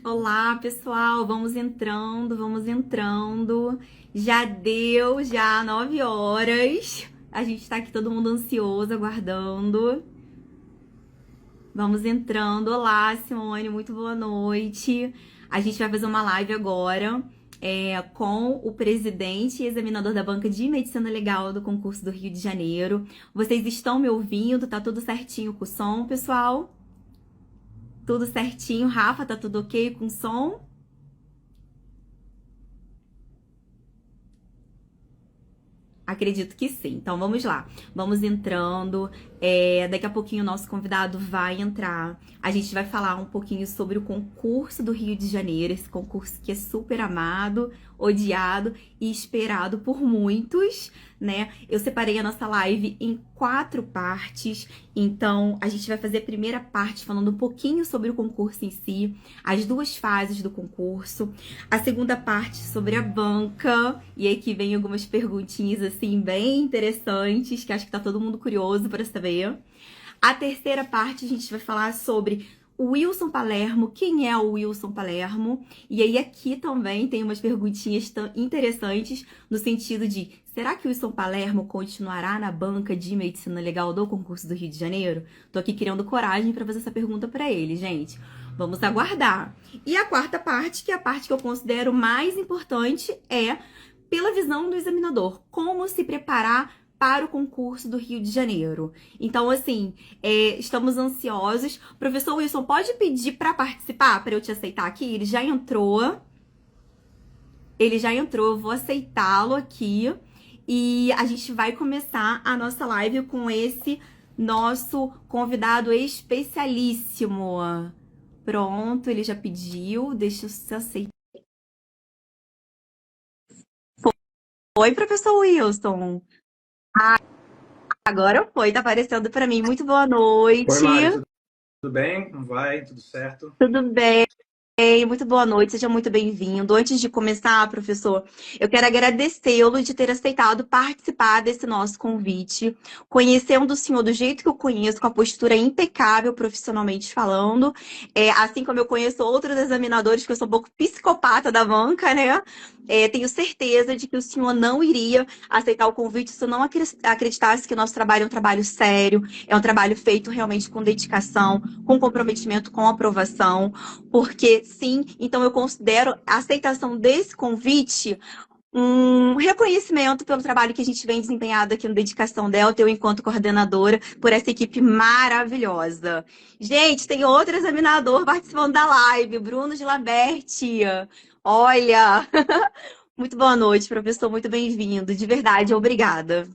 Olá, pessoal, vamos entrando, vamos entrando. Já deu, já 9 horas. A gente tá aqui todo mundo ansioso, aguardando. Vamos entrando. Olá, Simone, muito boa noite. A gente vai fazer uma live agora com o presidente e examinador da banca de medicina legal do concurso do Rio de Janeiro. Vocês estão me ouvindo? Tá tudo certinho com o som, pessoal? Tudo certinho. Rafa, tá tudo ok com o som? Acredito que sim. Então vamos lá. Vamos entrando. Daqui a pouquinho o nosso convidado vai entrar. A gente vai falar um pouquinho sobre o concurso do Rio de Janeiro, esse concurso que é super amado, odiado e esperado por muitos, né? Eu separei a nossa live em 4 partes. Então a gente vai fazer a primeira parte falando um pouquinho sobre o concurso em si, as 2 fases do concurso. A segunda parte sobre a banca. E aí que vem algumas perguntinhas assim bem interessantes, que acho que tá todo mundo curioso para saber. A terceira parte a gente vai falar sobre o Wilson Palermo, quem é o Wilson Palermo? E aí aqui também tem umas perguntinhas interessantes no sentido de, será que o Wilson Palermo continuará na banca de medicina legal do concurso do Rio de Janeiro? Tô aqui criando coragem para fazer essa pergunta para ele, gente. Vamos aguardar. E a quarta parte, que é a parte que eu considero mais importante, é pela visão do examinador, como se preparar para o concurso do Rio de Janeiro. Então, assim, estamos ansiosos. Professor Wilson, pode pedir para participar, para eu te aceitar aqui? Ele já entrou. Eu vou aceitá-lo aqui. E a gente vai começar a nossa live com esse nosso convidado especialíssimo. Pronto, ele já pediu. Deixa eu se aceitar. Oi, professor Wilson. Agora foi, tá aparecendo para mim. Muito boa Oi, noite. Mari, tudo bem? Como vai? Tudo certo? Tudo bem? Muito boa noite, seja muito bem-vindo. Antes de começar, professor, eu quero agradecê-lo de ter aceitado participar desse nosso convite, conhecendo o senhor do jeito que eu conheço, com a postura impecável profissionalmente falando, assim como eu conheço outros examinadores, que eu sou um pouco psicopata da banca, né? Tenho certeza de que o senhor não iria aceitar o convite se eu não acreditasse que o nosso trabalho é um trabalho sério, é um trabalho feito realmente com dedicação, com comprometimento, com aprovação. Porque, sim, então eu considero a aceitação desse convite um reconhecimento pelo trabalho que a gente vem desempenhado aqui no Dedicação Delta, eu enquanto coordenadora, por essa equipe maravilhosa. Gente, tem outro examinador participando da live, Bruno Gilaberti. Olha, muito boa noite, professor, muito bem-vindo. De verdade, obrigada.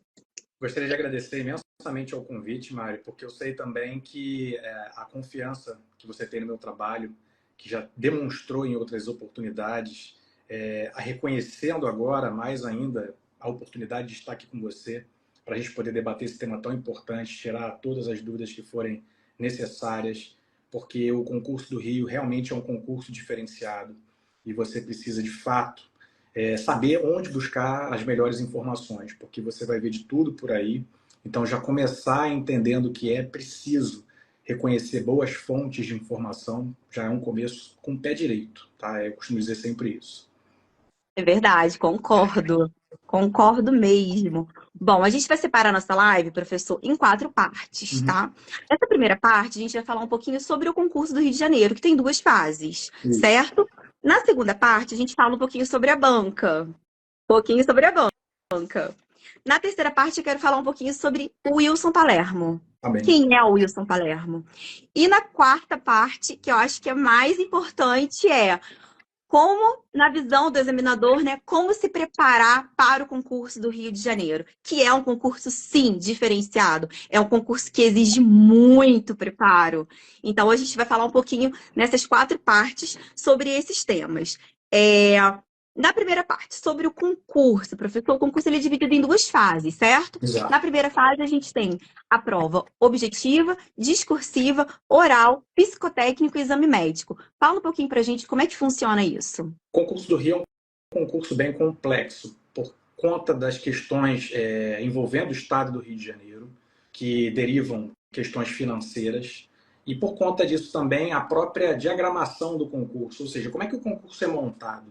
Gostaria de agradecer imensamente ao convite, Mari, porque eu sei também que a confiança que você tem no meu trabalho, que já demonstrou em outras oportunidades, a reconhecendo agora mais ainda a oportunidade de estar aqui com você, para a gente poder debater esse tema tão importante, tirar todas as dúvidas que forem necessárias, porque o concurso do Rio realmente é um concurso diferenciado e você precisa, de fato, saber onde buscar as melhores informações, porque você vai ver de tudo por aí. Então, já começar entendendo que é preciso reconhecer boas fontes de informação já é um começo com o pé direito, tá? Eu costumo dizer sempre isso. É verdade, concordo. Concordo mesmo. Bom, a gente vai separar a nossa live, professor, em 4 partes, Uhum. tá? Nessa primeira parte, a gente vai falar um pouquinho sobre o concurso do Rio de Janeiro, que tem 2 fases, Isso. certo? Na segunda parte, a gente fala um pouquinho sobre a banca. Um pouquinho sobre a banca. Na terceira parte, eu quero falar um pouquinho sobre o Wilson Palermo. Tá bem. Quem é o Wilson Palermo? E na quarta parte, que eu acho que é mais importante, é como, na visão do examinador, né, como se preparar para o concurso do Rio de Janeiro, que é um concurso, sim, diferenciado. É um concurso que exige muito preparo. Então, a gente vai falar um pouquinho nessas 4 partes sobre esses temas. Na primeira parte, sobre o concurso, professor, o concurso ele é dividido em 2 fases, certo? Na Exato. primeira fase, a gente tem a prova objetiva, discursiva, oral, psicotécnico e exame médico. Fala um pouquinho pra gente como é que funciona isso. O concurso do Rio é um concurso bem complexo, por conta das questões envolvendo o Estado do Rio de Janeiro, que derivam questões financeiras. e por conta disso também a própria diagramação do concurso, ou seja, como é que o concurso é montado.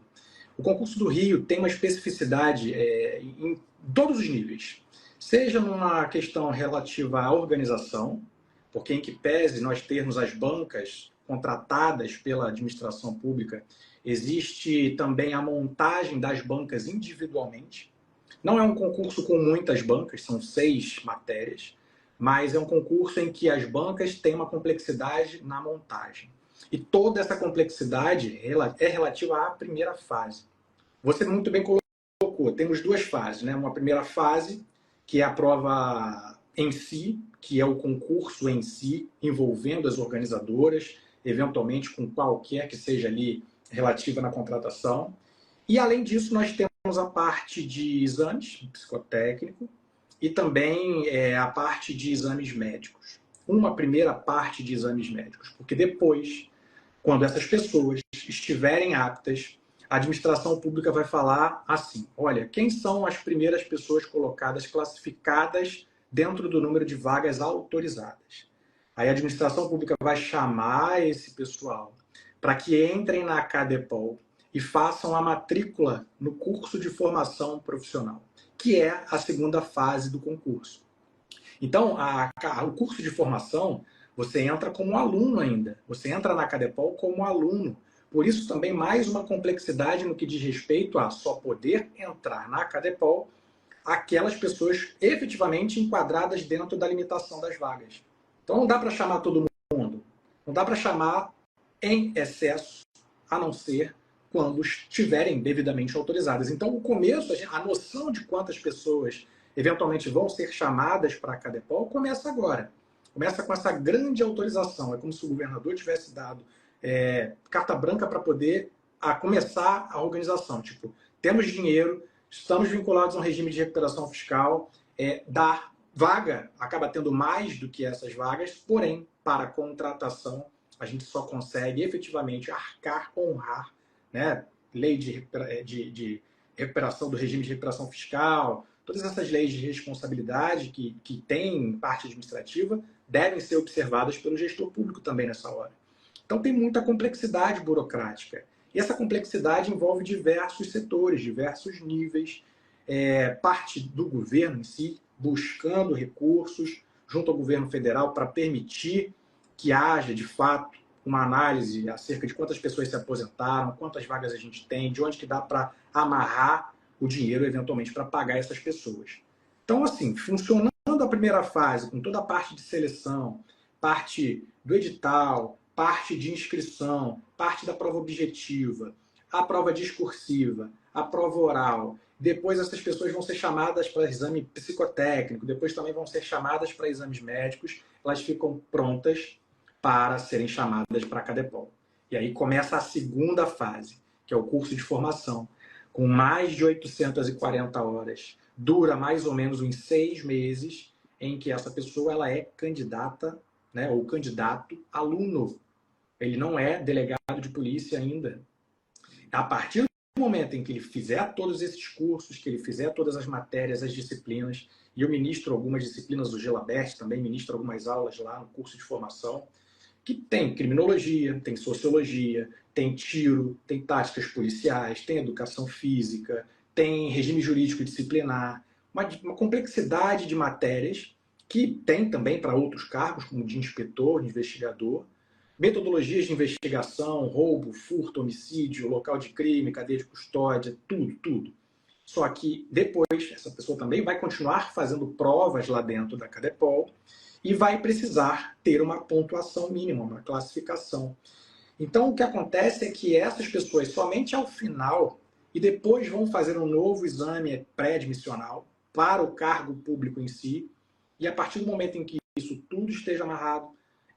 O concurso do Rio tem uma especificidade em todos os níveis, seja numa questão relativa à organização, porque em que pese nós termos as bancas contratadas pela administração pública, existe também a montagem das bancas individualmente. Não é um concurso com muitas bancas, são 6 matérias, mas é um concurso em que as bancas têm uma complexidade na montagem. E toda essa complexidade é relativa à primeira fase. Você muito bem colocou, temos 2 fases, né? Uma primeira fase, que é a prova em si, que é o concurso em si, envolvendo as organizadoras, eventualmente com qualquer que seja ali relativa na contratação. E, além disso, nós temos a parte de exames psicotécnico e também a parte de exames médicos. Uma primeira parte de exames médicos, porque depois, quando essas pessoas estiverem aptas, a administração pública vai falar assim, olha, quem são as primeiras pessoas colocadas, classificadas dentro do número de vagas autorizadas? Aí a administração pública vai chamar esse pessoal para que entrem na Cadepol e façam a matrícula no curso de formação profissional, que é a segunda fase do concurso. Então, o curso de formação, você entra como aluno ainda. Você entra na Cadepol como aluno. Por isso, também mais uma complexidade no que diz respeito a só poder entrar na Cadepol aquelas pessoas efetivamente enquadradas dentro da limitação das vagas. Então, não dá para chamar todo mundo. Não dá para chamar em excesso, a não ser quando estiverem devidamente autorizadas. Então, o começo, a noção de quantas pessoas eventualmente vão ser chamadas para a Cadepol começa agora. Começa com essa grande autorização. É como se o governador tivesse dado carta branca para poder começar a organização. Tipo, temos dinheiro, estamos vinculados a um regime de recuperação fiscal, da vaga acaba tendo mais do que essas vagas, porém, para contratação, a gente só consegue efetivamente arcar, honrar, né? Lei de recuperação do regime de recuperação fiscal, todas essas leis de responsabilidade que tem parte administrativa devem ser observadas pelo gestor público também nessa hora. Então tem muita complexidade burocrática. E essa complexidade envolve diversos setores, diversos níveis, parte do governo em si, buscando recursos junto ao governo federal para permitir que haja, de fato, uma análise acerca de quantas pessoas se aposentaram, quantas vagas a gente tem, de onde que dá para amarrar o dinheiro, eventualmente, para pagar essas pessoas. Então, assim, funcionando a primeira fase, com toda a parte de seleção, parte do edital, parte de inscrição, parte da prova objetiva, a prova discursiva, a prova oral. Depois essas pessoas vão ser chamadas para exame psicotécnico, depois também vão ser chamadas para exames médicos, elas ficam prontas para serem chamadas para a Cadepol. E aí começa a segunda fase, que é o curso de formação, com mais de 840 horas. Dura mais ou menos uns 6 meses, em que essa pessoa ela é candidata, né, ou candidato aluno. Ele não é delegado de polícia ainda. A partir do momento em que ele fizer todos esses cursos, que ele fizer todas as matérias, as disciplinas, e eu ministro algumas disciplinas do Gelabert, também ministro algumas aulas lá no curso de formação, que tem criminologia, tem sociologia, tem tiro, tem táticas policiais, tem educação física, tem regime jurídico disciplinar, uma complexidade de matérias que tem também para outros cargos, como de inspetor, de investigador, metodologias de investigação, roubo, furto, homicídio, local de crime, cadeia de custódia, tudo. Só que depois, essa pessoa também vai continuar fazendo provas lá dentro da Cadepol e vai precisar ter uma pontuação mínima, uma classificação. Então, o que acontece é que essas pessoas, somente ao final, e depois vão fazer um novo exame pré-admissional para o cargo público em si, e a partir do momento em que isso tudo esteja amarrado,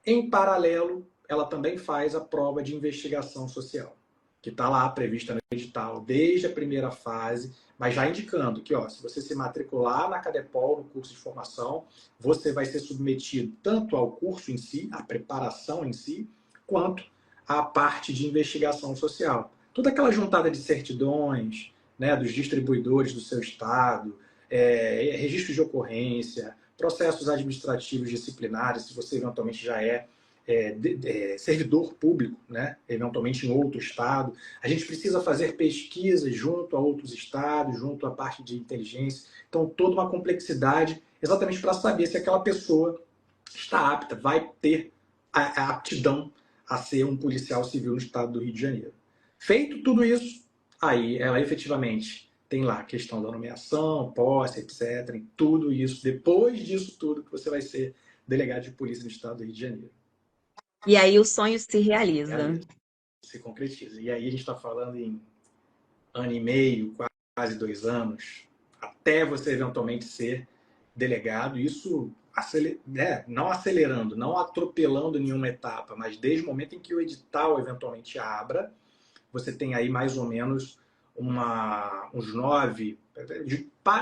em paralelo, ela também faz a prova de investigação social, que está lá prevista no edital, desde a primeira fase, mas já indicando que, se você se matricular na Cadepol, no curso de formação, você vai ser submetido tanto ao curso em si, à preparação em si, quanto à parte de investigação social. Toda aquela juntada de certidões, né, dos distribuidores do seu estado, registros de ocorrência, processos administrativos disciplinares, se você eventualmente já é servidor público, né? Eventualmente em outro estado. A gente precisa fazer pesquisas junto a outros estados, junto à parte de inteligência. Então, toda uma complexidade, exatamente para saber se aquela pessoa está apta, vai ter a aptidão a ser um policial civil no estado do Rio de Janeiro. Feito tudo isso, aí ela efetivamente tem lá a questão da nomeação, posse, etc. E tudo isso, depois disso tudo, que você vai ser delegado de polícia no estado do Rio de Janeiro. E aí o sonho se realiza. Se concretiza. E aí a gente está falando em ano e meio, quase 2 anos, até você eventualmente ser delegado. Isso não acelerando, não atropelando nenhuma etapa, mas desde o momento em que o edital eventualmente abra, você tem aí mais ou menos uns 9,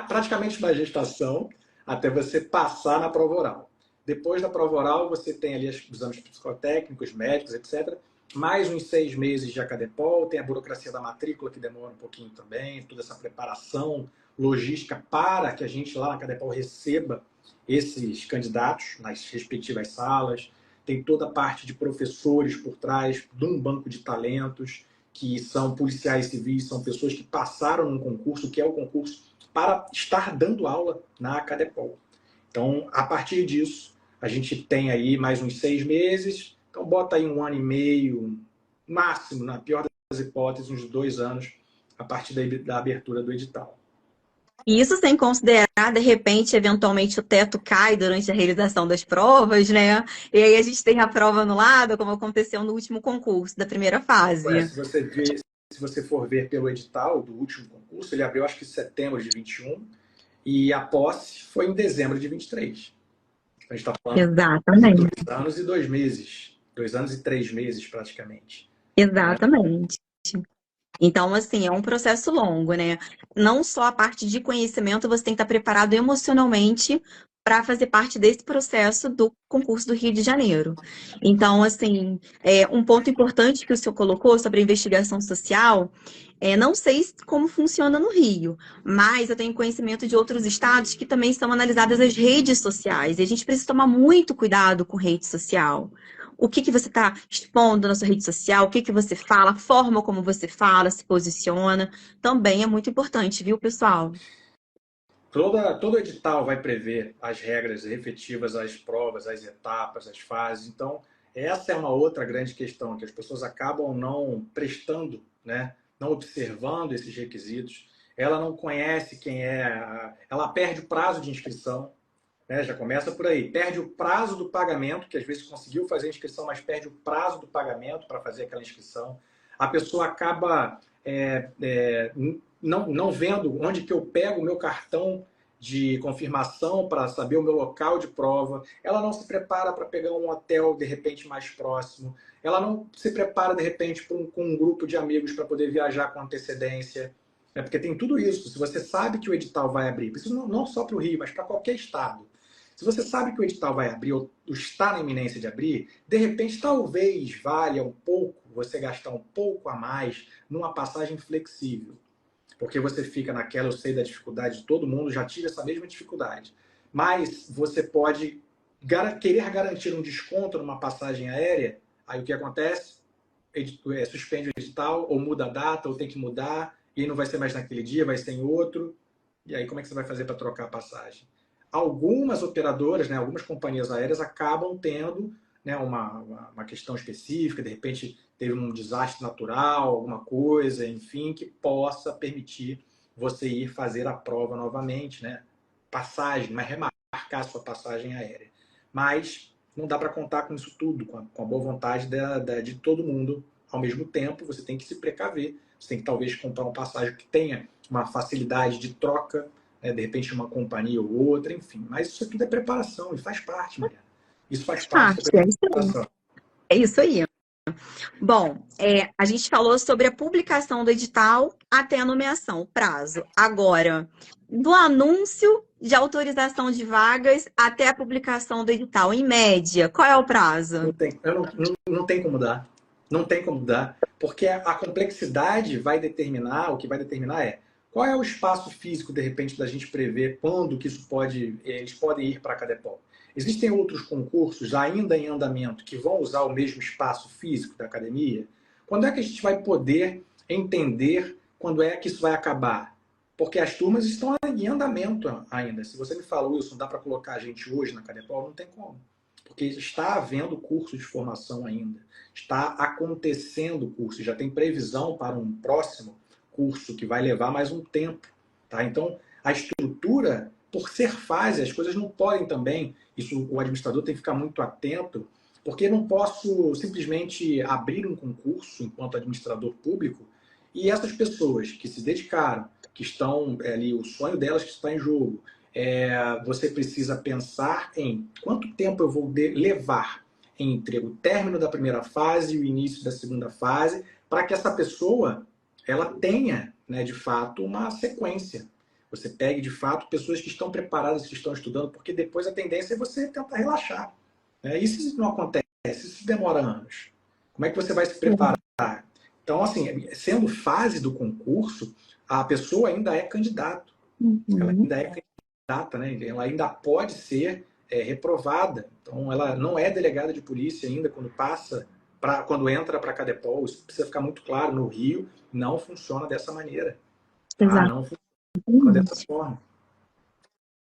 praticamente na gestação, até você passar na prova oral. Depois da prova oral, você tem ali os exames psicotécnicos, médicos, etc. Mais uns 6 meses de Acadepol, tem a burocracia da matrícula, que demora um pouquinho também, toda essa preparação logística para que a gente lá na Acadepol receba esses candidatos nas respectivas salas. Tem toda a parte de professores por trás de um banco de talentos, que são policiais civis, são pessoas que passaram num concurso, que é o concurso para estar dando aula na Acadepol. Então, a partir disso, a gente tem aí mais uns 6 meses, então bota aí 1 ano e meio, máximo, na pior das hipóteses, uns 2 anos, a partir da abertura do edital. E isso sem considerar, de repente, eventualmente o teto cai durante a realização das provas, né? E aí a gente tem a prova anulada, como aconteceu no último concurso da primeira fase. Se você for ver pelo edital do último concurso, ele abriu acho que em setembro de 21 e a posse foi em dezembro de 23. A gente está falando Exatamente. de 2 anos e 2 meses. 2 anos e 3 meses, praticamente. Exatamente. Então, assim, é um processo longo, né? Não só a parte de conhecimento, você tem que estar preparado emocionalmente para fazer parte desse processo do concurso do Rio de Janeiro. Então, assim, um ponto importante que o senhor colocou sobre a investigação social, não sei como funciona no Rio, mas eu tenho conhecimento de outros estados que também são analisadas as redes sociais, e a gente precisa tomar muito cuidado com rede social. O que você está expondo na sua rede social, o que você fala, a forma como você fala, se posiciona, também é muito importante, viu, pessoal? Todo edital vai prever as regras efetivas às provas, às etapas, às fases. Então, essa é uma outra grande questão, que as pessoas acabam não prestando, né? Não observando esses requisitos. Ela não conhece quem é, ela perde o prazo de inscrição, né? Já começa por aí. Perde o prazo do pagamento, que às vezes conseguiu fazer a inscrição, mas perde o prazo do pagamento para fazer aquela inscrição. A pessoa acaba não vendo onde que eu pego o meu cartão de confirmação para saber o meu local de prova. Ela não se prepara para pegar um hotel, de repente, mais próximo. Ela não se prepara, de repente, com um grupo de amigos para poder viajar com antecedência. Porque tem tudo isso. Se você sabe que o edital vai abrir, isso não só para o Rio, mas para qualquer estado. Se você sabe que o edital vai abrir ou está na iminência de abrir, de repente talvez valha um pouco você gastar um pouco a mais numa passagem flexível. Porque você fica naquela, eu sei da dificuldade de todo mundo, já tive essa mesma dificuldade. Mas você pode querer garantir um desconto numa passagem aérea, aí o que acontece? Suspende o edital, ou muda a data, ou tem que mudar, e não vai ser mais naquele dia, vai ser em outro. E aí como é que você vai fazer para trocar a passagem? Algumas operadoras, né, algumas companhias aéreas acabam tendo, né, uma questão específica, de repente teve um desastre natural, alguma coisa, enfim, que possa permitir você ir fazer a prova novamente, né? Passagem, mas remarcar sua passagem aérea. Mas não dá para contar com isso tudo, com a boa vontade de todo mundo ao mesmo tempo. Você tem que se precaver, você tem que talvez comprar uma passagem que tenha uma facilidade de troca, né? De repente uma companhia ou outra, enfim. Mas isso tudo é preparação e faz parte, Mariana. Isso faz parte da preparação. É isso aí. Bom, a gente falou sobre a publicação do edital até a nomeação, o prazo. Agora, do anúncio de autorização de vagas até a publicação do edital, em média, qual é o prazo? Não tem como dar. Não tem como dar. Porque a complexidade vai determinar, o que vai determinar é qual é o espaço físico, de repente, da gente prever quando que eles podem ir para a Cadepol. Existem outros concursos ainda em andamento que vão usar o mesmo espaço físico da academia? Quando é que a gente vai poder entender quando é que isso vai acabar? Porque as turmas estão em andamento ainda. Se você me fala, Wilson, dá para colocar a gente hoje na Cadepol? Não tem como. Porque está havendo curso de formação ainda. Está acontecendo curso. Já tem previsão para um próximo curso que vai levar mais um tempo. Tá? Então, a estrutura, por ser fase, as coisas não podem também, isso o administrador tem que ficar muito atento, porque eu não posso simplesmente abrir um concurso enquanto administrador público e essas pessoas que se dedicaram, que estão ali, o sonho delas que está em jogo, você precisa pensar em quanto tempo eu vou levar entre o término da primeira fase e o início da segunda fase, para que essa pessoa ela tenha, né, de fato, uma sequência. Você pegue, de fato, pessoas que estão preparadas, que estão estudando, porque depois a tendência é você tentar relaxar. Né? E se isso não acontece, se isso demora anos, como é que você vai se preparar? Então, assim, sendo fase do concurso, a pessoa ainda é candidato. Ela ainda é candidata, né? Ela ainda pode ser reprovada. Então, ela não é delegada de polícia ainda quando passa, quando entra para a Cadepol. Isso precisa ficar muito claro. No Rio, não funciona dessa maneira. Tá? Não funciona dessa forma.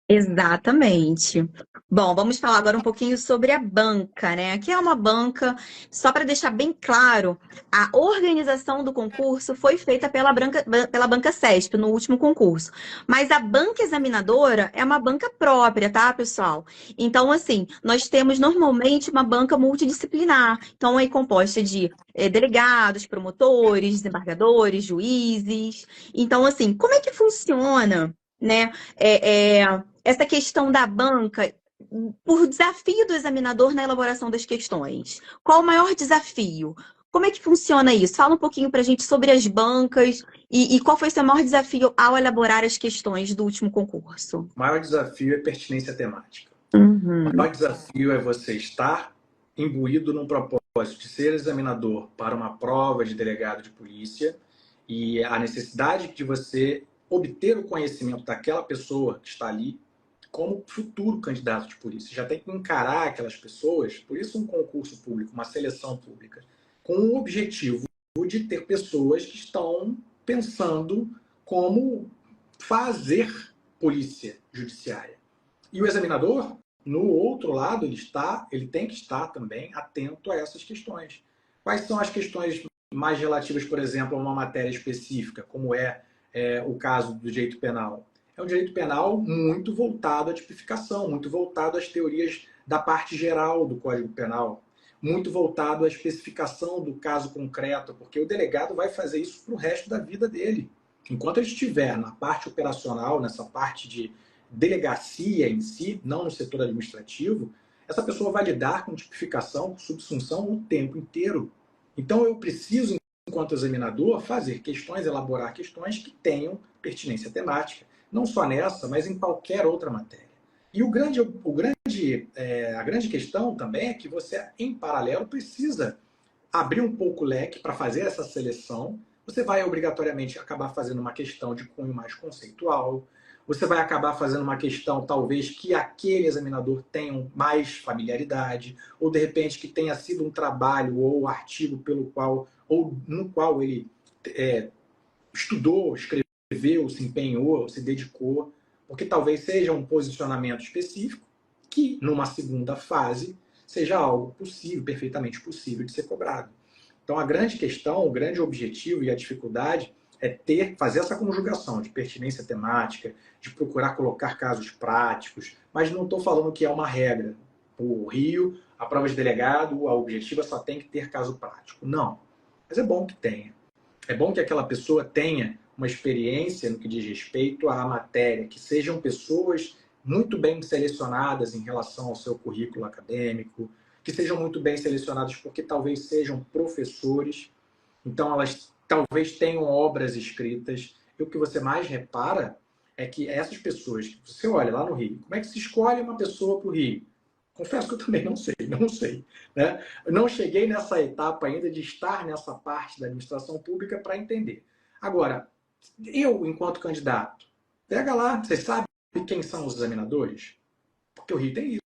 Exatamente. Bom, vamos falar agora um pouquinho sobre a banca, né? Aqui é uma banca, só para deixar bem claro, a organização do concurso foi feita pela banca CESP no último concurso. Mas a banca examinadora é uma banca própria, tá, pessoal? Então, assim, nós temos normalmente uma banca multidisciplinar. Então, é composta de delegados, promotores, desembargadores, juízes. Então, assim, como é que funciona, né? Essa questão da banca, por desafio do examinador na elaboração das questões. Qual o maior desafio? Como é que funciona isso? Fala um pouquinho para a gente sobre as bancas e qual foi o seu maior desafio ao elaborar as questões do último concurso. O maior desafio é pertinência temática. Uhum. O maior desafio é você estar imbuído num propósito de ser examinador para uma prova de delegado de polícia e a necessidade de você obter o conhecimento daquela pessoa que está ali como futuro candidato de polícia. Já tem que encarar aquelas pessoas, por isso um concurso público, uma seleção pública, com o objetivo de ter pessoas que estão pensando como fazer polícia judiciária. E o examinador, no outro lado, ele tem que estar também atento a essas questões. Quais são as questões mais relativas, por exemplo, a uma matéria específica, como o caso do direito penal? É um direito penal muito voltado à tipificação, muito voltado às teorias da parte geral do Código Penal, muito voltado à especificação do caso concreto, porque o delegado vai fazer isso para o resto da vida dele. Enquanto ele estiver na parte operacional, nessa parte de delegacia em si, não no setor administrativo, essa pessoa vai lidar com tipificação, com subsunção o tempo inteiro. Então eu preciso, enquanto examinador, fazer questões, elaborar questões que tenham pertinência temática, não só nessa, mas em qualquer outra matéria. E a grande questão também é que você, em paralelo, precisa abrir um pouco o leque para fazer essa seleção. Você vai obrigatoriamente acabar fazendo uma questão de cunho mais conceitual, você vai acabar fazendo uma questão, talvez, que aquele examinador tenha mais familiaridade, ou de repente que tenha sido um trabalho ou artigo no qual ele estudou, escreveu, se empenhou, se dedicou, porque talvez seja um posicionamento específico que, numa segunda fase, seja algo possível, perfeitamente possível de ser cobrado. Então, a grande questão, o grande objetivo e a dificuldade é fazer essa conjugação de pertinência temática, de procurar colocar casos práticos, mas não estou falando que é uma regra. O Rio, a prova de delegado, a objetiva só tem que ter caso prático. Não. Mas é bom que tenha. É bom que aquela pessoa tenha uma experiência no que diz respeito à matéria, que sejam pessoas muito bem selecionadas em relação ao seu currículo acadêmico, que sejam muito bem selecionadas porque talvez sejam professores, então elas talvez tenham obras escritas, e o que você mais repara é que essas pessoas, você olha lá no Rio, como é que se escolhe uma pessoa para o Rio? Confesso que eu também não sei. Né? Eu não cheguei nessa etapa ainda de estar nessa parte da administração pública para entender. Agora, eu, enquanto candidato, pega lá, vocês sabem quem são os examinadores? Porque o Rio tem isso.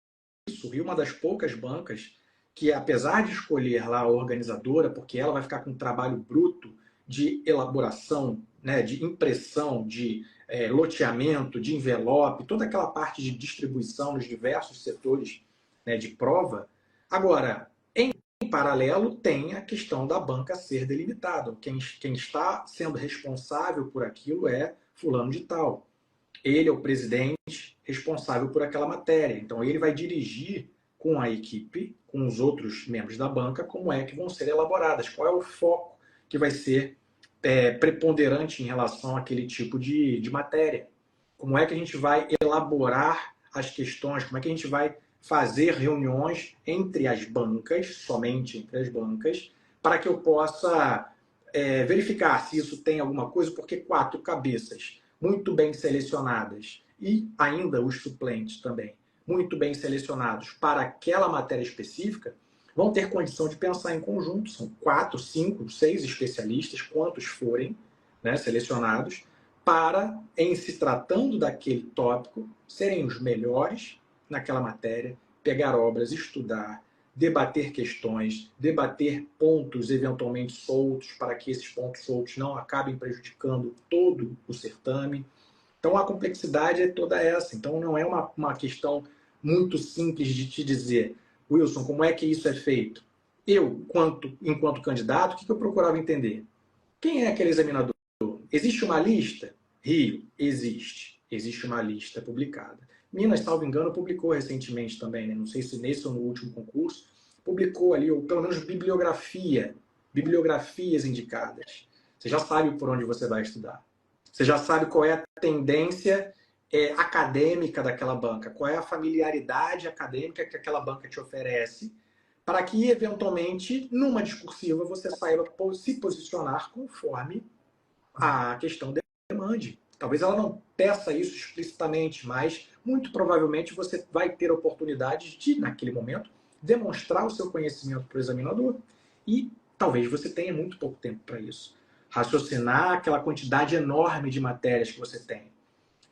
o Rio é uma das poucas bancas que, apesar de escolher lá a organizadora, porque ela vai ficar com um trabalho bruto de elaboração, né, de impressão, de loteamento, de envelope, toda aquela parte de distribuição nos diversos setores, né, de prova. Agora, em paralelo, tem a questão da banca ser delimitada. Quem está sendo responsável por aquilo é fulano de tal. Ele é o presidente responsável por aquela matéria. Então, ele vai dirigir com a equipe, com os outros membros da banca, como é que vão ser elaboradas, qual é o foco que vai ser preponderante em relação àquele tipo de matéria. Como é que a gente vai elaborar as questões, como é que a gente vai fazer reuniões entre as bancas, somente entre as bancas, para que eu possa verificar se isso tem alguma coisa, porque 4 cabeças muito bem selecionadas e ainda os suplentes também muito bem selecionados para aquela matéria específica, vão ter condição de pensar em conjunto. São 4, 5, 6 especialistas, quantos forem, né, selecionados, para, em se tratando daquele tópico, serem os melhores naquela matéria, pegar obras, estudar, debater questões, debater pontos eventualmente soltos, para que esses pontos soltos não acabem prejudicando todo o certame. Então, a complexidade é toda essa. Então, não é uma questão muito simples de te dizer, Wilson, como é que isso é feito? Eu, enquanto candidato, o que eu procurava entender? Quem é aquele examinador? Existe uma lista? Rio, existe. Existe uma lista publicada. Minas, salvo engano, publicou recentemente também, né? Não sei se nesse ou no último concurso, publicou ali, ou pelo menos bibliografias indicadas. Você já sabe por onde você vai estudar. Você já sabe qual é a tendência acadêmica daquela banca, qual é a familiaridade acadêmica que aquela banca te oferece, para que, eventualmente, numa discursiva, você saiba se posicionar conforme a questão demande. Talvez ela não peça isso explicitamente, mas muito provavelmente você vai ter oportunidade de, naquele momento, demonstrar o seu conhecimento para o examinador. E talvez você tenha muito pouco tempo para isso. Raciocinar aquela quantidade enorme de matérias que você tem.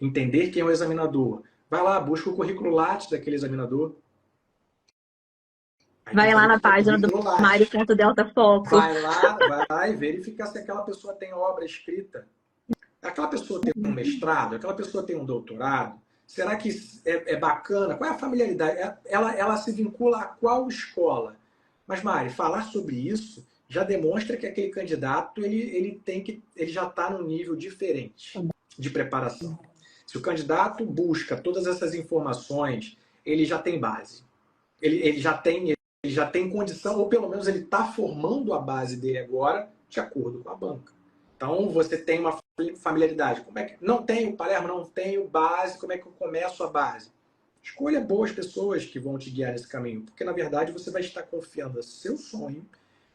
Entender quem é o examinador. Vai lá, busca o currículo Lattes daquele examinador. Aí vai lá na página do Mário.Delta Foco. Vai lá, vai verificar se aquela pessoa tem obra escrita. Aquela pessoa tem um mestrado, aquela pessoa tem um doutorado. Será que é bacana? Qual é a familiaridade? Ela se vincula a qual escola? Mas, Mari, falar sobre isso já demonstra que aquele candidato ele já está num nível diferente de preparação. Se o candidato busca todas essas informações, ele já tem base. Ele já tem condição, ou pelo menos ele está formando a base dele agora de acordo com a banca. Então, você tem uma familiaridade. Como é que não tenho Palermo, não tenho base, como é que eu começo a base? Escolha boas pessoas que vão te guiar nesse caminho, porque, na verdade, você vai estar confiando seu sonho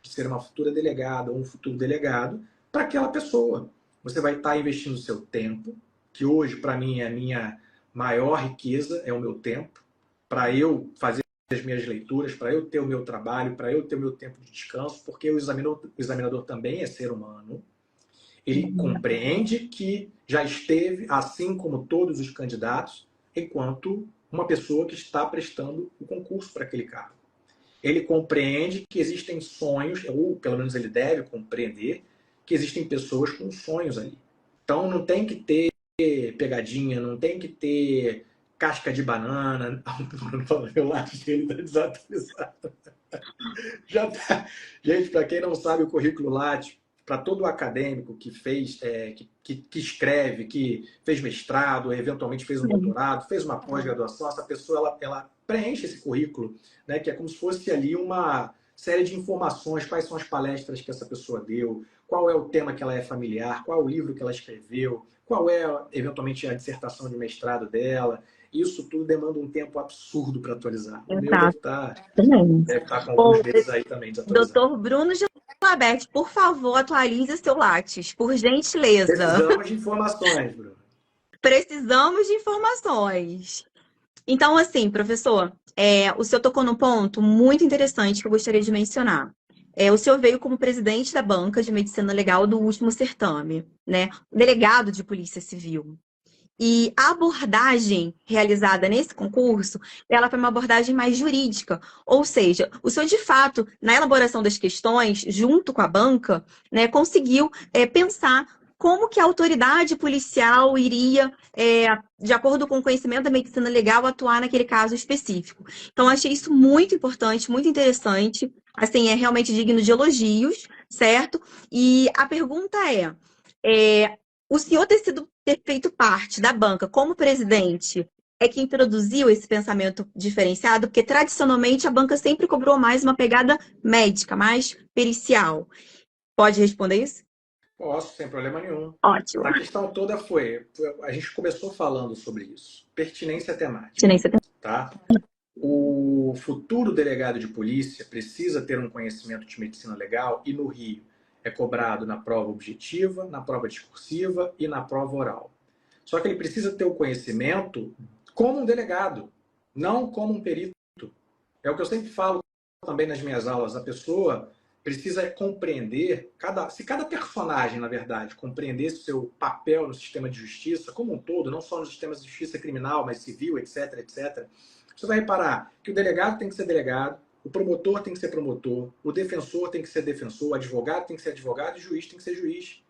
de ser uma futura delegada ou um futuro delegado para aquela pessoa. Você vai estar investindo seu tempo, que hoje, para mim, é a minha maior riqueza, é o meu tempo, para eu fazer as minhas leituras, para eu ter o meu trabalho, para eu ter o meu tempo de descanso, porque o examinador também é ser humano. Ele compreende que já esteve, assim como todos os candidatos, enquanto uma pessoa que está prestando o concurso para aquele cargo. Ele compreende que existem sonhos, ou pelo menos ele deve compreender, que existem pessoas com sonhos ali. Então não tem que ter pegadinha, não tem que ter casca de banana. O lápis dele está desatualizado. Já tá. Gente, para quem não sabe, o currículo Lattes, para todo acadêmico que fez, que escreve, que fez mestrado, eventualmente fez um doutorado, fez uma pós-graduação, essa pessoa ela preenche esse currículo, né, que é como se fosse ali uma série de informações, quais são as palestras que essa pessoa deu, qual é o tema que ela é familiar, qual é o livro que ela escreveu, qual é, eventualmente, a dissertação de mestrado dela. Isso tudo demanda um tempo absurdo para atualizar. O meu deve estar com alguns meses aí também desatualizado. Doutor Bruno Gilabert, por favor, atualize seu Lattes, por gentileza. Precisamos de informações, Bruno. Precisamos de informações. Então, assim, professor, o senhor tocou num ponto muito interessante que eu gostaria de mencionar. O senhor veio como presidente da banca de medicina legal do último certame, né? Delegado de Polícia Civil. E a abordagem realizada nesse concurso, ela foi uma abordagem mais jurídica, ou seja, o senhor de fato, na elaboração das questões, junto com a banca, né, conseguiu pensar como que a autoridade policial iria, de acordo com o conhecimento da medicina legal, atuar naquele caso específico. Então, achei isso muito importante, muito interessante, assim, é realmente digno de elogios, certo? E a pergunta é o senhor ter feito parte da banca como presidente é que introduziu esse pensamento diferenciado, porque tradicionalmente a banca sempre cobrou mais uma pegada médica, mais pericial. Pode responder isso? Posso, sem problema nenhum. Ótimo. A questão toda a gente começou falando sobre isso, pertinência temática, Tinência. tá? O futuro delegado de polícia precisa ter um conhecimento de medicina legal e no Rio é cobrado na prova objetiva, na prova discursiva e na prova oral. Só que ele precisa ter o conhecimento como um delegado, não como um perito. É o que eu sempre falo também nas minhas aulas. A pessoa precisa compreender, se cada personagem, na verdade, compreender seu papel no sistema de justiça como um todo, não só no sistema de justiça criminal, mas civil, etc, etc. Você vai reparar que o delegado tem que ser delegado, o promotor tem que ser promotor, o defensor tem que ser defensor, o advogado tem que ser advogado e o juiz tem que ser juiz.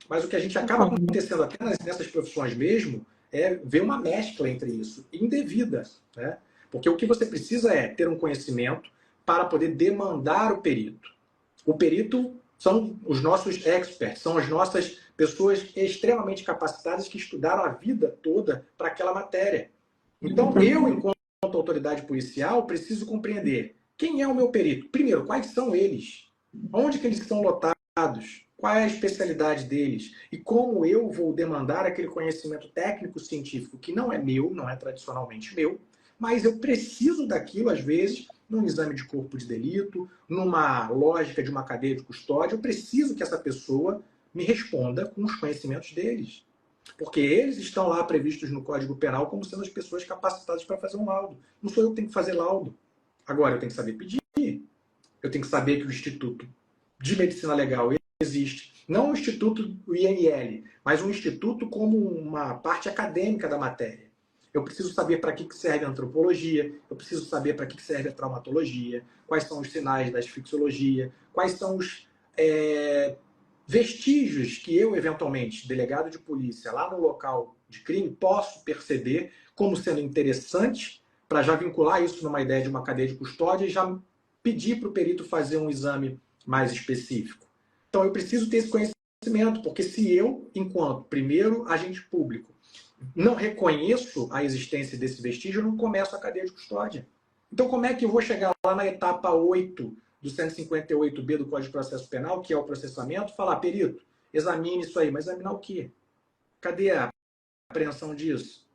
Mas o que a gente acaba acontecendo até nessas profissões mesmo é ver uma mescla entre isso, indevida, né? Porque o que você precisa é ter um conhecimento para poder demandar o perito. O perito são os nossos experts, são as nossas pessoas extremamente capacitadas que estudaram a vida toda para aquela matéria. Então, eu, enquanto autoridade policial, preciso compreender quem é o meu perito. Primeiro, quais são eles? Onde que eles são lotados? Qual é a especialidade deles? E como eu vou demandar aquele conhecimento técnico-científico que não é meu, não é tradicionalmente meu, mas eu preciso daquilo, às vezes, num exame de corpo de delito, numa lógica de uma cadeia de custódia, eu preciso que essa pessoa me responda com os conhecimentos deles. Porque eles estão lá previstos no Código Penal como sendo as pessoas capacitadas para fazer um laudo. Não sou eu que tenho que fazer laudo. Agora, eu tenho que saber pedir. Eu tenho que saber que o Instituto de Medicina Legal existe. Não o Instituto INL, mas um instituto como uma parte acadêmica da matéria. Eu preciso saber para que serve a antropologia, eu preciso saber para que serve a traumatologia, quais são os sinais da asfixiologia, quais são os vestígios que eu, eventualmente, delegado de polícia, lá no local de crime, posso perceber como sendo interessante para já vincular isso numa ideia de uma cadeia de custódia e já pedir para o perito fazer um exame mais específico. Então, eu preciso ter esse conhecimento, porque se eu, enquanto primeiro agente público, não reconheço a existência desse vestígio, eu não começo a cadeia de custódia. Então, como é que eu vou chegar lá na etapa 8 do 158B do Código de Processo Penal, que é o processamento, falar, perito, examine isso aí. Mas examinar o quê? Cadê a apreensão disso?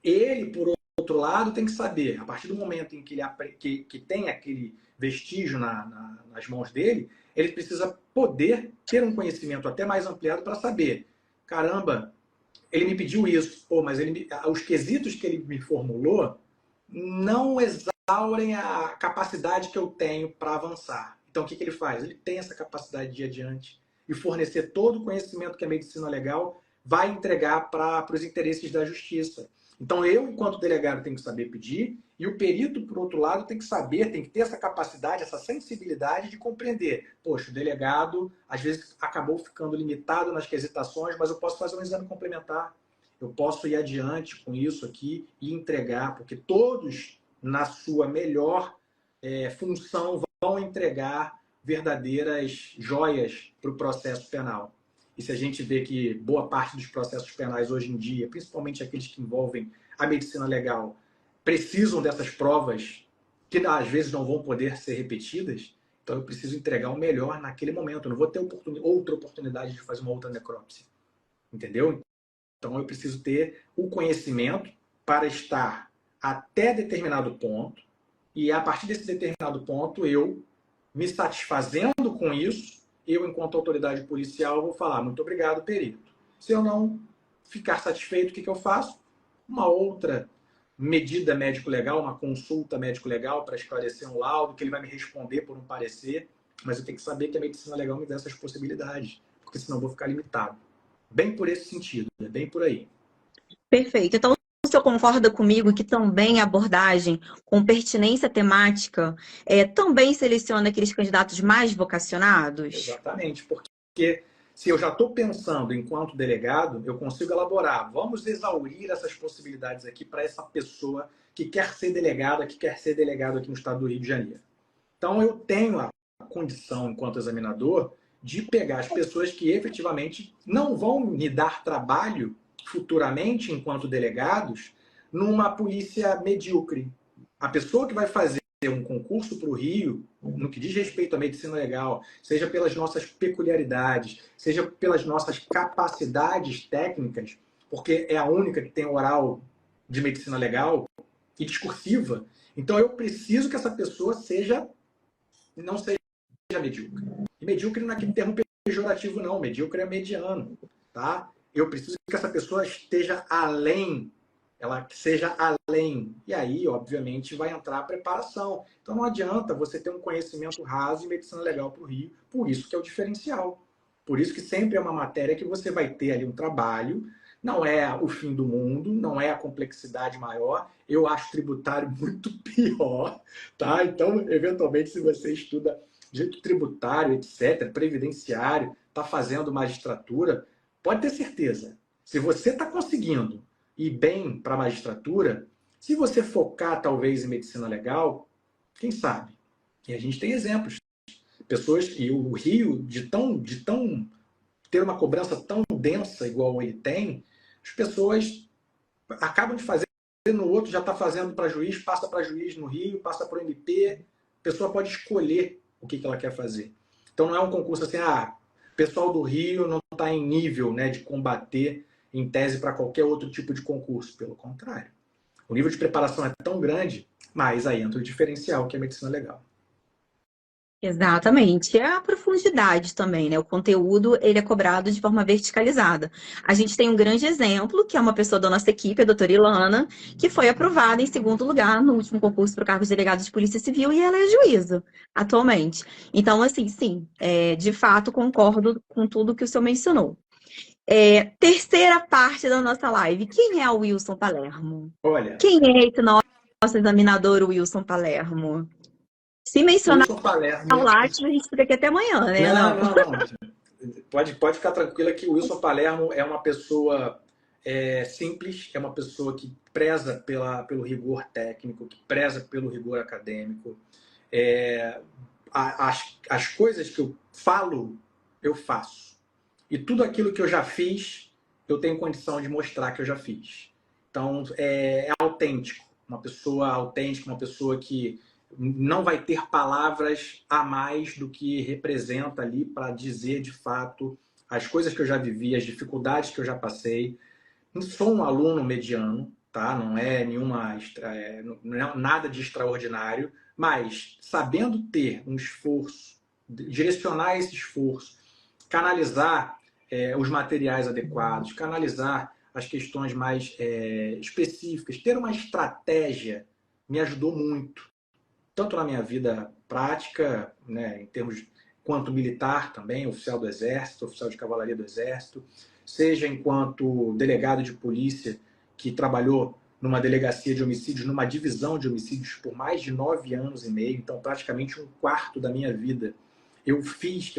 Ele, por outro lado, tem que saber, a partir do momento em que ele que tem aquele vestígio nas mãos dele, ele precisa poder ter um conhecimento até mais ampliado para saber, caramba, ele me pediu isso, mas os quesitos que ele me formulou não exaurem a capacidade que eu tenho para avançar. Então, o que ele faz? Ele tem essa capacidade de ir adiante e fornecer todo o conhecimento que a medicina legal vai entregar para os interesses da justiça. Então, eu, enquanto delegado, tenho que saber pedir e o perito, por outro lado, tem que saber, tem que ter essa capacidade, essa sensibilidade de compreender. Poxa, o delegado, às vezes, acabou ficando limitado nas quesitações, mas eu posso fazer um exame complementar. Eu posso ir adiante com isso aqui e entregar, porque todos, na sua melhor função, vão entregar verdadeiras joias para o processo penal. E se a gente vê que boa parte dos processos penais hoje em dia, principalmente aqueles que envolvem a medicina legal, precisam dessas provas que às vezes não vão poder ser repetidas, então eu preciso entregar o melhor naquele momento. Eu não vou ter outra oportunidade de fazer uma outra necrópsia. Entendeu? Então eu preciso ter o conhecimento para estar até determinado ponto e a partir desse determinado ponto eu me satisfazendo com isso, eu enquanto autoridade policial vou falar muito obrigado, perito. Se eu não ficar satisfeito, o que eu faço? Uma outra medida médico-legal, uma consulta médico-legal para esclarecer um laudo, que ele vai me responder por um parecer, mas eu tenho que saber que a medicina legal me dá essas possibilidades, porque senão eu vou ficar limitado. Bem por esse sentido, bem por aí. Perfeito. Então, o senhor concorda comigo que também a abordagem com pertinência temática também seleciona aqueles candidatos mais vocacionados? Exatamente, porque se eu já estou pensando enquanto delegado, eu consigo elaborar. Vamos exaurir essas possibilidades aqui para essa pessoa que quer ser delegada, que quer ser delegado aqui no estado do Rio de Janeiro. Então, eu tenho a condição, enquanto examinador, de pegar as pessoas que efetivamente não vão me dar trabalho futuramente, enquanto delegados, numa polícia medíocre. A pessoa que vai fazer um concurso para o Rio, no que diz respeito à medicina legal, seja pelas nossas peculiaridades, seja pelas nossas capacidades técnicas, porque é a única que tem oral de medicina legal e discursiva, então eu preciso que essa pessoa não seja medíocre. E medíocre não é aquele termo pejorativo, não. Medíocre é mediano, tá? Eu preciso que essa pessoa esteja além, ela seja além. E aí, obviamente, vai entrar a preparação. Então não adianta você ter um conhecimento raso em medicina legal para o Rio, por isso que é o diferencial. Por isso que sempre é uma matéria que você vai ter ali um trabalho, não é o fim do mundo, não é a complexidade maior. Eu acho tributário muito pior, tá? Então, eventualmente, se você estuda direito tributário, etc., previdenciário, está fazendo magistratura, pode ter certeza. Se você está conseguindo ir bem para a magistratura, se você focar talvez em medicina legal, quem sabe? E a gente tem exemplos. Pessoas que o Rio, de tão ter uma cobrança tão densa igual ele tem, as pessoas acabam de fazer no outro, já está fazendo para juiz, passa para juiz no Rio, passa para o MP, a pessoa pode escolher o que ela quer fazer. Então não é um concurso assim, o pessoal do Rio não está em nível, né, de combater em tese para qualquer outro tipo de concurso. Pelo contrário. O nível de preparação é tão grande, mas aí entra o diferencial, que é a medicina legal. Exatamente. É a profundidade também, né? O conteúdo, ele é cobrado de forma verticalizada. A gente tem um grande exemplo, que é uma pessoa da nossa equipe, a doutora Ilana, que foi aprovada em segundo lugar no último concurso para o cargo de delegado de Polícia Civil e ela é juíza atualmente. Então, assim, sim, de fato, concordo com tudo que o senhor mencionou. Terceira parte da nossa live. Quem é o Wilson Palermo? Olha, Quem é esse nosso examinador Wilson Palermo? Se mencionar Wilson o Palermo. Lattes, a gente fica aqui até amanhã, né? Não, Não. não, não. Pode ficar tranquila que o Wilson Palermo é uma pessoa simples, é uma pessoa que preza pelo rigor técnico, que preza pelo rigor acadêmico. É, as coisas que eu falo, eu faço. E tudo aquilo que eu já fiz, eu tenho condição de mostrar que eu já fiz. Então, é autêntico. Uma pessoa autêntica, uma pessoa que não vai ter palavras a mais do que representa ali para dizer de fato as coisas que eu já vivi, as dificuldades que eu já passei. Não sou um aluno mediano, tá? Não é não é nada de extraordinário, mas sabendo ter um esforço, direcionar esse esforço, canalizar os materiais adequados, canalizar as questões mais específicas, ter uma estratégia me ajudou muito, tanto na minha vida prática, né, em termos quanto militar também, oficial do Exército, oficial de cavalaria do Exército, seja enquanto delegado de polícia que trabalhou numa delegacia de homicídios, numa divisão de homicídios por mais de 9 anos e meio, então praticamente um quarto da minha vida. Eu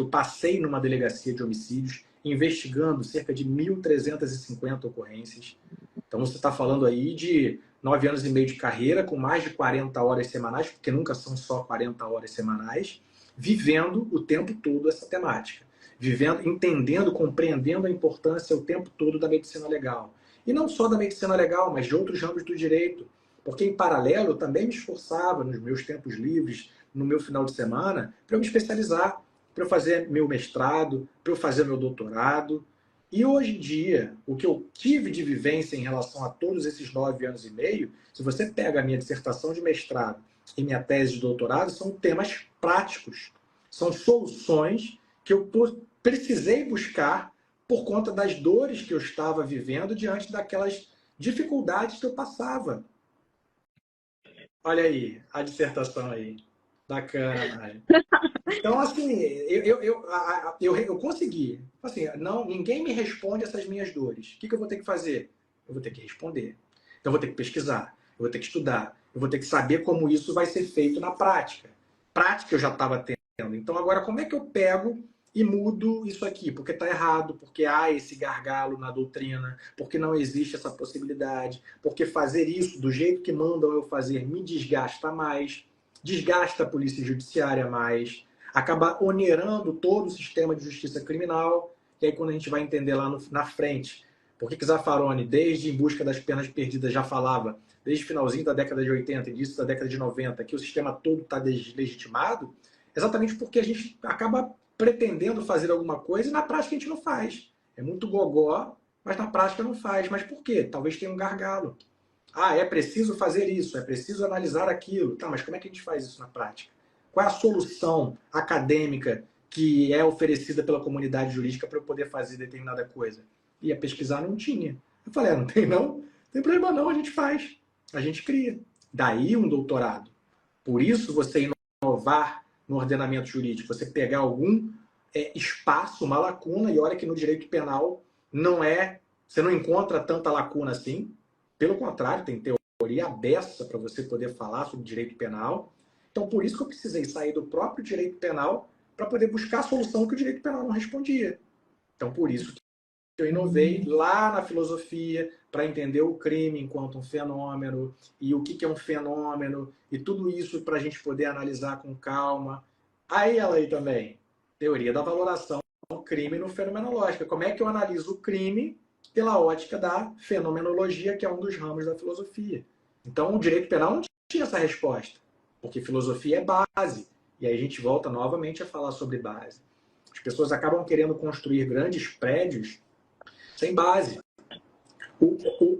passei numa delegacia de homicídios investigando cerca de 1.350 ocorrências. Então você está falando aí de 9 anos e meio de carreira, com mais de 40 horas semanais, porque nunca são só 40 horas semanais, vivendo o tempo todo essa temática. Vivendo, entendendo, compreendendo a importância o tempo todo da medicina legal. E não só da medicina legal, mas de outros ramos do direito. Porque, em paralelo, eu também me esforçava nos meus tempos livres, no meu final de semana, para eu me especializar, para eu fazer meu mestrado, para eu fazer meu doutorado. E hoje em dia, o que eu tive de vivência em relação a todos esses 9 anos e meio, se você pega a minha dissertação de mestrado e minha tese de doutorado, são temas práticos. São soluções que eu precisei buscar por conta das dores que eu estava vivendo diante daquelas dificuldades que eu passava. Olha aí, a dissertação aí. Bacana, Mari. Então, assim, eu consegui. Assim, não, ninguém me responde essas minhas dores. O que eu vou ter que fazer? Eu vou ter que responder. Então, eu vou ter que pesquisar, eu vou ter que estudar, eu vou ter que saber como isso vai ser feito na prática. Prática eu já estava tendo. Então, agora, como é que eu pego e mudo isso aqui? Porque está errado, porque há esse gargalo na doutrina, porque não existe essa possibilidade, porque fazer isso do jeito que mandam eu fazer me desgasta mais, desgasta a polícia judiciária mais, acaba onerando todo o sistema de justiça criminal, e aí quando a gente vai entender lá na frente, por que Zaffaroni, desde Em Busca das Penas Perdidas, já falava, desde o finalzinho da década de 80 e início da década de 90, que o sistema todo está deslegitimado, exatamente porque a gente acaba pretendendo fazer alguma coisa e na prática a gente não faz. É muito gogó, mas na prática não faz. Mas por quê? Talvez tenha um gargalo. Ah, é preciso fazer isso, é preciso analisar aquilo. Tá, mas como é que a gente faz isso na prática? Qual é a solução acadêmica que é oferecida pela comunidade jurídica para eu poder fazer determinada coisa? Ia pesquisar, não tinha. Eu falei, não tem não? Não tem problema não, a gente faz. A gente cria. Daí um doutorado. Por isso você inovar no ordenamento jurídico, você pegar algum espaço, uma lacuna, e olha que no direito penal não é, você não encontra tanta lacuna assim. Pelo contrário, tem teoria beça para você poder falar sobre direito penal. Então, por isso que eu precisei sair do próprio direito penal para poder buscar a solução que o direito penal não respondia. Então, por isso que eu inovei lá na filosofia para entender o crime enquanto um fenômeno e o que é um fenômeno e tudo isso para a gente poder analisar com calma. Aí ela aí também, teoria da valoração do crime no fenomenológica. Como é que eu analiso o crime pela ótica da fenomenologia, que é um dos ramos da filosofia. Então, o direito penal não tinha essa resposta, porque filosofia é base. E aí a gente volta novamente a falar sobre base. As pessoas acabam querendo construir grandes prédios sem base.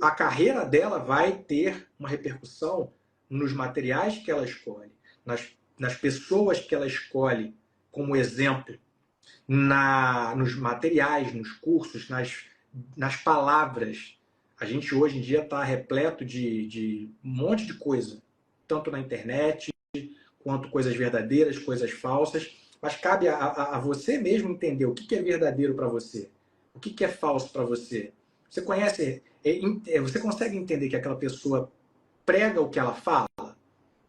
A carreira dela vai ter uma repercussão nos materiais que ela escolhe, nas pessoas que ela escolhe como exemplo, nos materiais, nos cursos, nas palavras. A gente hoje em dia está repleto de um monte de coisa, tanto na internet, quanto coisas verdadeiras, coisas falsas, mas cabe a você mesmo entender o que é verdadeiro para você, o que é falso para você. Você conhece, você consegue entender que aquela pessoa prega o que ela fala?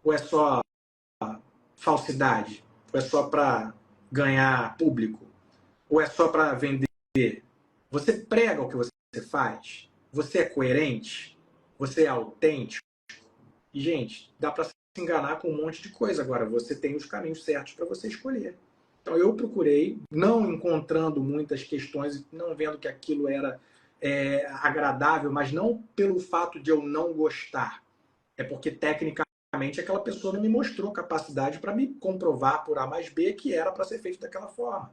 Ou é só falsidade? Ou é só para ganhar público? Ou é só para vender? Você prega o que você faz? Você é coerente? Você é autêntico? E, gente, dá para se enganar com um monte de coisa. Agora, você tem os caminhos certos para você escolher. Então, eu procurei, não encontrando muitas questões, não vendo que aquilo era agradável, mas não pelo fato de eu não gostar. É porque, tecnicamente, aquela pessoa não me mostrou capacidade para me comprovar por A mais B que era para ser feito daquela forma.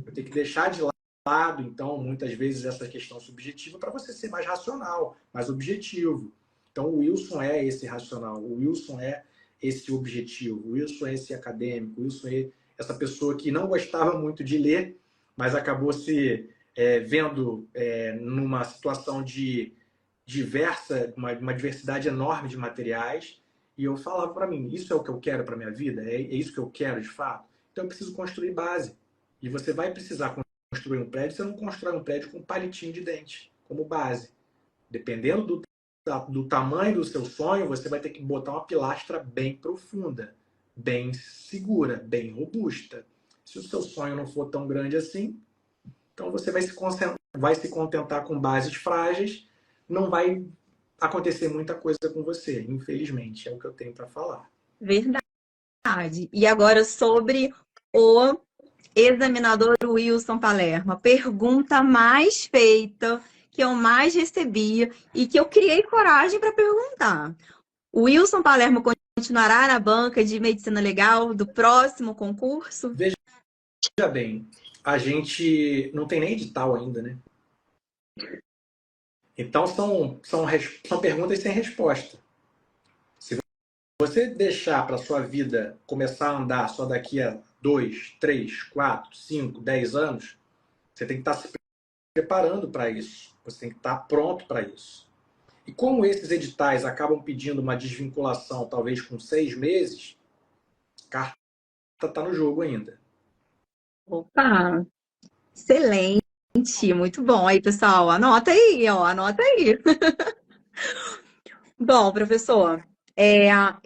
Eu tenho que deixar de lado, então, muitas vezes, essa questão subjetiva para você ser mais racional, mais objetivo. Então, o Wilson é esse racional, o Wilson é esse objetivo, o Wilson é esse acadêmico, o Wilson é essa pessoa que não gostava muito de ler, mas acabou se vendo numa situação de uma diversidade enorme de materiais, e eu falava para mim, isso é o que eu quero para minha vida? É isso que eu quero de fato? Então, eu preciso construir base. E você vai precisar construir um prédio, você não constrói um prédio com um palitinho de dente, como base. Dependendo do tamanho do seu sonho, você vai ter que botar uma pilastra bem profunda, bem segura, bem robusta. Se o seu sonho não for tão grande assim, então você vai se contentar com bases frágeis, não vai acontecer muita coisa com você, infelizmente, é o que eu tenho para falar. Verdade. E agora sobre o examinador Wilson Palermo. A pergunta mais feita, que eu mais recebi e que eu criei coragem para perguntar. O Wilson Palermo continuará na banca de medicina legal do próximo concurso? Veja bem, a gente não tem nem edital ainda, né? Então são perguntas sem resposta. Se você deixar para sua vida começar a andar só daqui a 2, 3, 4, 5, 10 anos, você tem que estar se preparando para isso. Você tem que estar pronto para isso. E como esses editais acabam pedindo uma desvinculação, talvez com 6 meses, a carta está no jogo ainda. Opa, excelente. Excelente, muito bom. Aí, pessoal, anota aí, ó, anota aí. Bom, professor,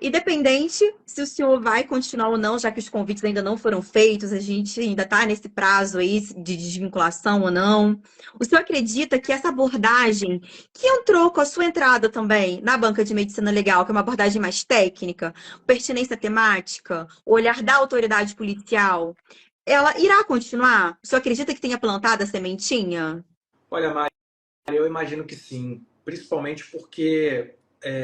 independente se o senhor vai continuar ou não, já que os convites ainda não foram feitos, a gente ainda está nesse prazo aí de desvinculação ou não. O senhor acredita que essa abordagem, que entrou com a sua entrada também na banca de medicina legal, que é uma abordagem mais técnica, pertinência temática, o olhar da autoridade policial, ela irá continuar? O senhor acredita que tenha plantado a sementinha? Olha, Mari, eu imagino que sim, principalmente porque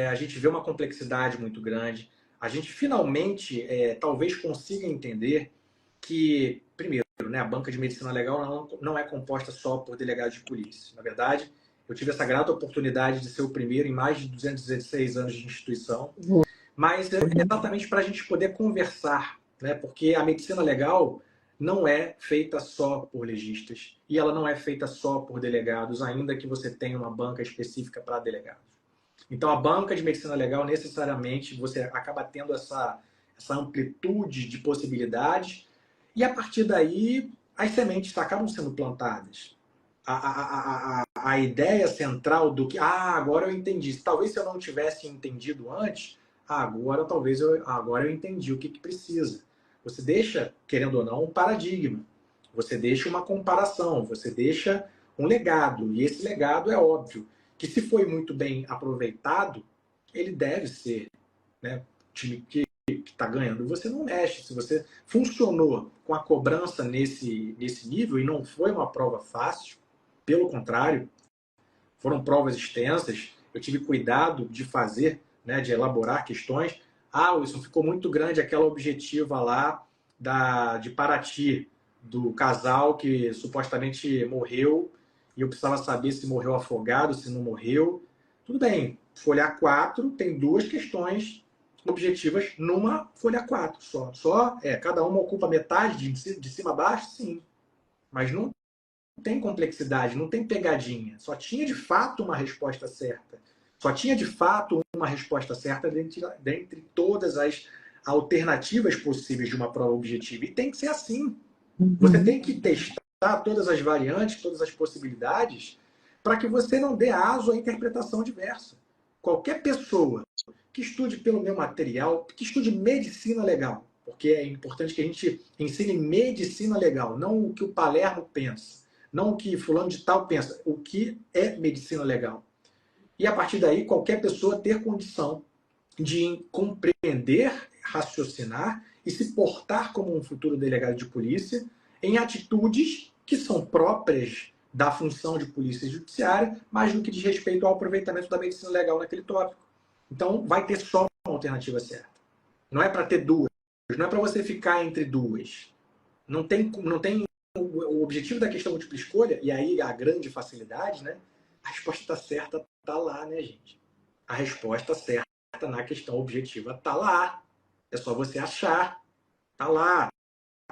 a gente vê uma complexidade muito grande. A gente finalmente talvez consiga entender que, primeiro, né, a banca de medicina legal não é composta só por delegados de polícia. Na verdade, eu tive essa grata oportunidade de ser o primeiro em mais de 216 anos de instituição, mas é exatamente para a gente poder conversar, né? Porque a medicina legal não é feita só por legistas e ela não é feita só por delegados, ainda que você tenha uma banca específica para delegados. Então, a banca de medicina legal, necessariamente, você acaba tendo essa amplitude de possibilidades e, a partir daí, as sementes acabam sendo plantadas. A ideia central do que, agora eu entendi. Talvez se eu não tivesse entendido antes, agora eu entendi o que precisa. Você deixa, querendo ou não, um paradigma. Você deixa uma comparação, você deixa um legado. E esse legado é óbvio que, se foi muito bem aproveitado, ele deve ser, né, time que está ganhando. Você não mexe. Se você funcionou com a cobrança nesse nível, e não foi uma prova fácil, pelo contrário, foram provas extensas, eu tive cuidado de fazer, né, de elaborar questões. Wilson, ficou muito grande aquela objetiva lá de Paraty, do casal que supostamente morreu, e eu precisava saber se morreu afogado, se não morreu. Tudo bem, folha 4 tem duas questões objetivas numa folha 4 só. Cada uma ocupa metade, de cima a baixo, sim. Mas não tem complexidade, não tem pegadinha. Só tinha de fato uma resposta certa. Só tinha de fato uma resposta certa dentre todas as alternativas possíveis de uma prova objetiva. E tem que ser assim. Você tem que testar todas as variantes, todas as possibilidades, para que você não dê aso à interpretação diversa. Qualquer pessoa que estude pelo meu material, que estude medicina legal, porque é importante que a gente ensine medicina legal, não o que o Palermo pensa, não o que fulano de tal pensa, o que é medicina legal. E, a partir daí, qualquer pessoa ter condição de compreender, raciocinar e se portar como um futuro delegado de polícia em atitudes que são próprias da função de polícia judiciária, mas no que diz respeito ao aproveitamento da medicina legal naquele tópico. Então, vai ter só uma alternativa certa. Não é para ter duas, não é para você ficar entre duas. Não tem o objetivo da questão múltipla escolha, e aí a grande facilidade, né? A resposta certa está lá, né, gente? A resposta certa na questão objetiva está lá. É só você achar. Está lá.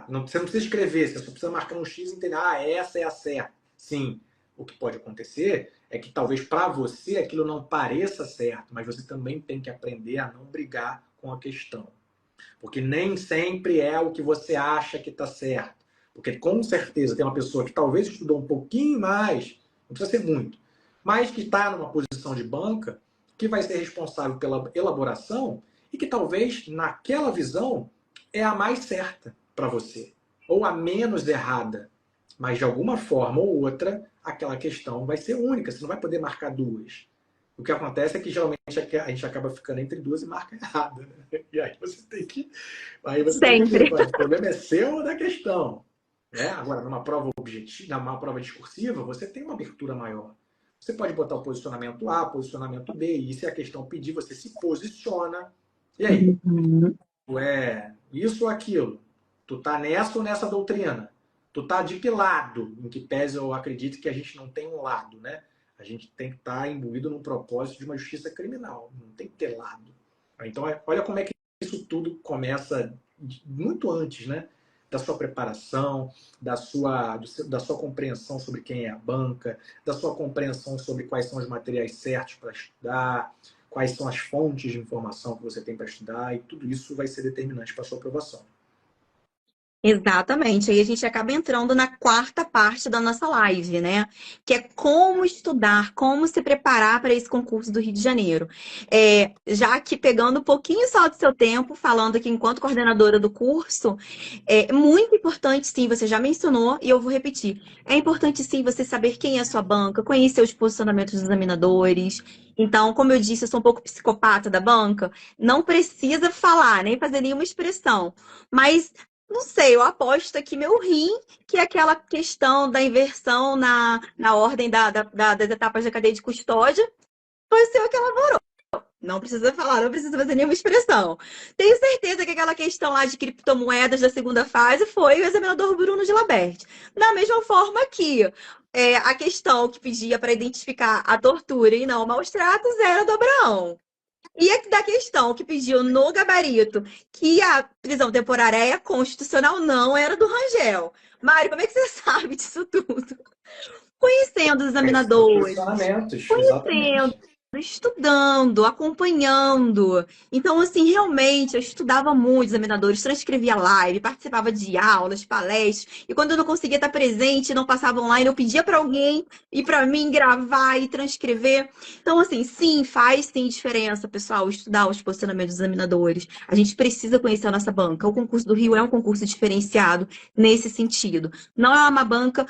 Você não precisa escrever, você só precisa marcar um X e entender, essa é a certa. Sim, o que pode acontecer é que talvez para você aquilo não pareça certo, mas você também tem que aprender a não brigar com a questão. Porque nem sempre é o que você acha que está certo. Porque com certeza tem uma pessoa que talvez estudou um pouquinho mais, não precisa ser muito, mas que está numa posição de banca, que vai ser responsável pela elaboração e que talvez naquela visão é a mais certa para você, ou a menos errada. Mas de alguma forma ou outra, aquela questão vai ser única, você não vai poder marcar duas. O que acontece é que geralmente a gente acaba ficando entre duas e marca errada. Né? E aí você tem que ver, Sempre. o problema é seu ou da questão. Né? Agora, numa prova objetiva, numa prova discursiva, você tem uma abertura maior. Você pode botar o posicionamento A, posicionamento B, e se a questão pedir, você se posiciona. E aí? Uhum. Tu é isso ou aquilo? Tu tá nessa ou nessa doutrina? Tu tá de que lado? Em que pese eu acredito que a gente não tem um lado, né? A gente tem que estar imbuído num propósito de uma justiça criminal. Não tem que ter lado. Então, olha como é que isso tudo começa muito antes, né? Da sua preparação, da sua compreensão sobre quem é a banca, da sua compreensão sobre quais são os materiais certos para estudar, quais são as fontes de informação que você tem para estudar, e tudo isso vai ser determinante para a sua aprovação. Exatamente. Aí a gente acaba entrando na quarta parte da nossa live, né? Que é como estudar, como se preparar para esse concurso do Rio de Janeiro. Já que pegando um pouquinho só do seu tempo, falando aqui enquanto coordenadora do curso, é muito importante, sim, você já mencionou e eu vou repetir. É importante, sim, você saber quem é a sua banca, conhecer os posicionamentos dos examinadores. Então, como eu disse, eu sou um pouco psicopata da banca, não precisa falar, nem fazer nenhuma expressão. Mas não sei, eu aposto aqui meu rim, que é aquela questão da inversão na ordem das etapas da cadeia de custódia, vai ser aquela. Não precisa falar, não precisa fazer nenhuma expressão. Tenho certeza que aquela questão lá de criptomoedas da segunda fase foi o examinador Bruno de Laberte. Da mesma forma que a questão que pedia para identificar a tortura e não maus tratos era do Abraão. E da questão que pediu no gabarito que a prisão temporária é constitucional, não era do Rangel. Mário, como é que você sabe disso tudo? Conhecendo os Conhecendo os examinadores, posicionamentos, conhecendo, exatamente. estudando, acompanhando. Então, assim, realmente, eu estudava muito examinadores, transcrevia live, participava de aulas, palestras, e quando eu não conseguia estar presente, não passava online, eu pedia para alguém ir para mim gravar e transcrever. Então, assim, sim, faz sim diferença, pessoal, estudar os posicionamentos dos examinadores. A gente precisa conhecer a nossa banca. O concurso do Rio é um concurso diferenciado nesse sentido. Não é uma banca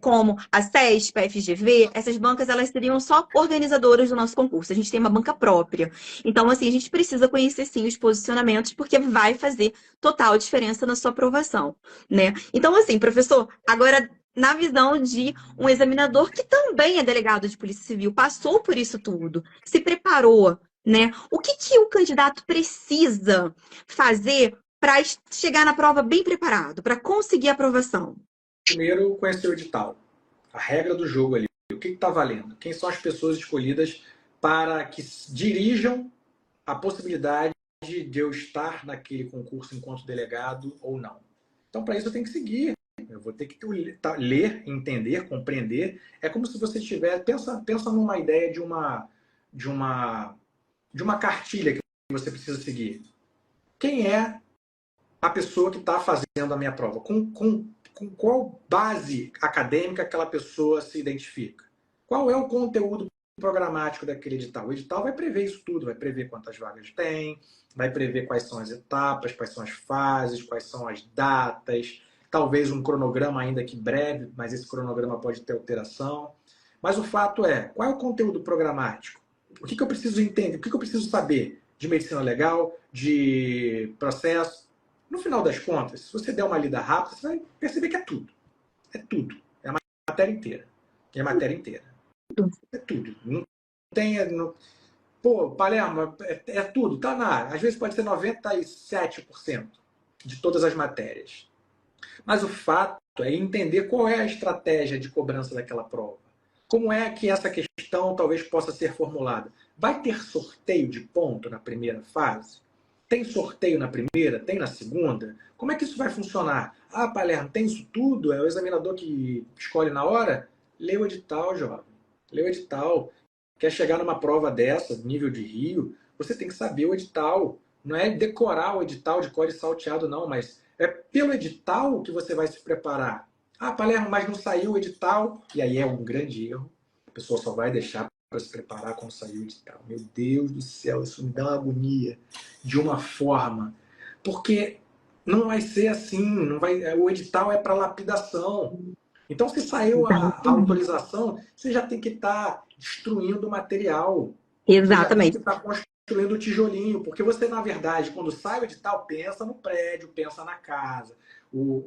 como a CESP, a FGV, essas bancas elas seriam só organizadoras do nosso concurso. A gente tem uma banca própria. Então, assim, a gente precisa conhecer sim os posicionamentos, porque vai fazer total diferença na sua aprovação, né? Então, assim, professor, agora na visão de um examinador que também é delegado de Polícia Civil, passou por isso tudo, se preparou, né? O que o candidato precisa fazer para chegar na prova bem preparado, para conseguir a aprovação? Primeiro, conhecer o edital, a regra do jogo ali, o que está valendo, quem são as pessoas escolhidas para que dirijam a possibilidade de eu estar naquele concurso enquanto delegado ou não. Então, para isso, eu tenho que seguir. Eu vou ter que ler, entender, compreender. É como se você tiver. Pensa numa ideia de uma, de uma cartilha que você precisa seguir. Quem é a pessoa que está fazendo a minha prova? Com qual base acadêmica aquela pessoa se identifica? Qual é o conteúdo programático daquele edital? O edital vai prever isso tudo, vai prever quantas vagas tem, vai prever quais são as etapas, quais são as fases, quais são as datas, talvez um cronograma ainda que breve, mas esse cronograma pode ter alteração. Mas o fato é, qual é o conteúdo programático? O que eu preciso entender? O que eu preciso saber de medicina legal, de processo? No final das contas, se você der uma lida rápida, você vai perceber que é tudo. É tudo. É a matéria inteira. É a matéria inteira. É tudo. Não tem. Não... Pô, Palermo, é tudo. Tá na área. Às vezes pode ser 97% de todas as matérias. Mas o fato é entender qual é a estratégia de cobrança daquela prova. Como é que essa questão talvez possa ser formulada? Vai ter sorteio de ponto na primeira fase? Tem sorteio na primeira? Tem na segunda? Como é que isso vai funcionar? Ah, Palermo, tem isso tudo? É o examinador que escolhe na hora? Lê o edital, jovem. Lê o edital. Quer chegar numa prova dessa, nível de Rio, você tem que saber o edital. Não é decorar o edital de código salteado, não, mas é pelo edital que você vai se preparar. Ah, Palermo, mas não saiu o edital. E aí é um grande erro. A pessoa só vai deixar para se preparar quando sair o edital. Meu Deus do céu, isso me dá uma agonia de uma forma. Porque não vai ser assim. Não vai, o edital é para lapidação. Então, se saiu a autorização, você já tem que estar destruindo o material. Você já tem que Exatamente. estar construindo o tijolinho. Porque você, na verdade, quando sai o edital, pensa no prédio, pensa na casa.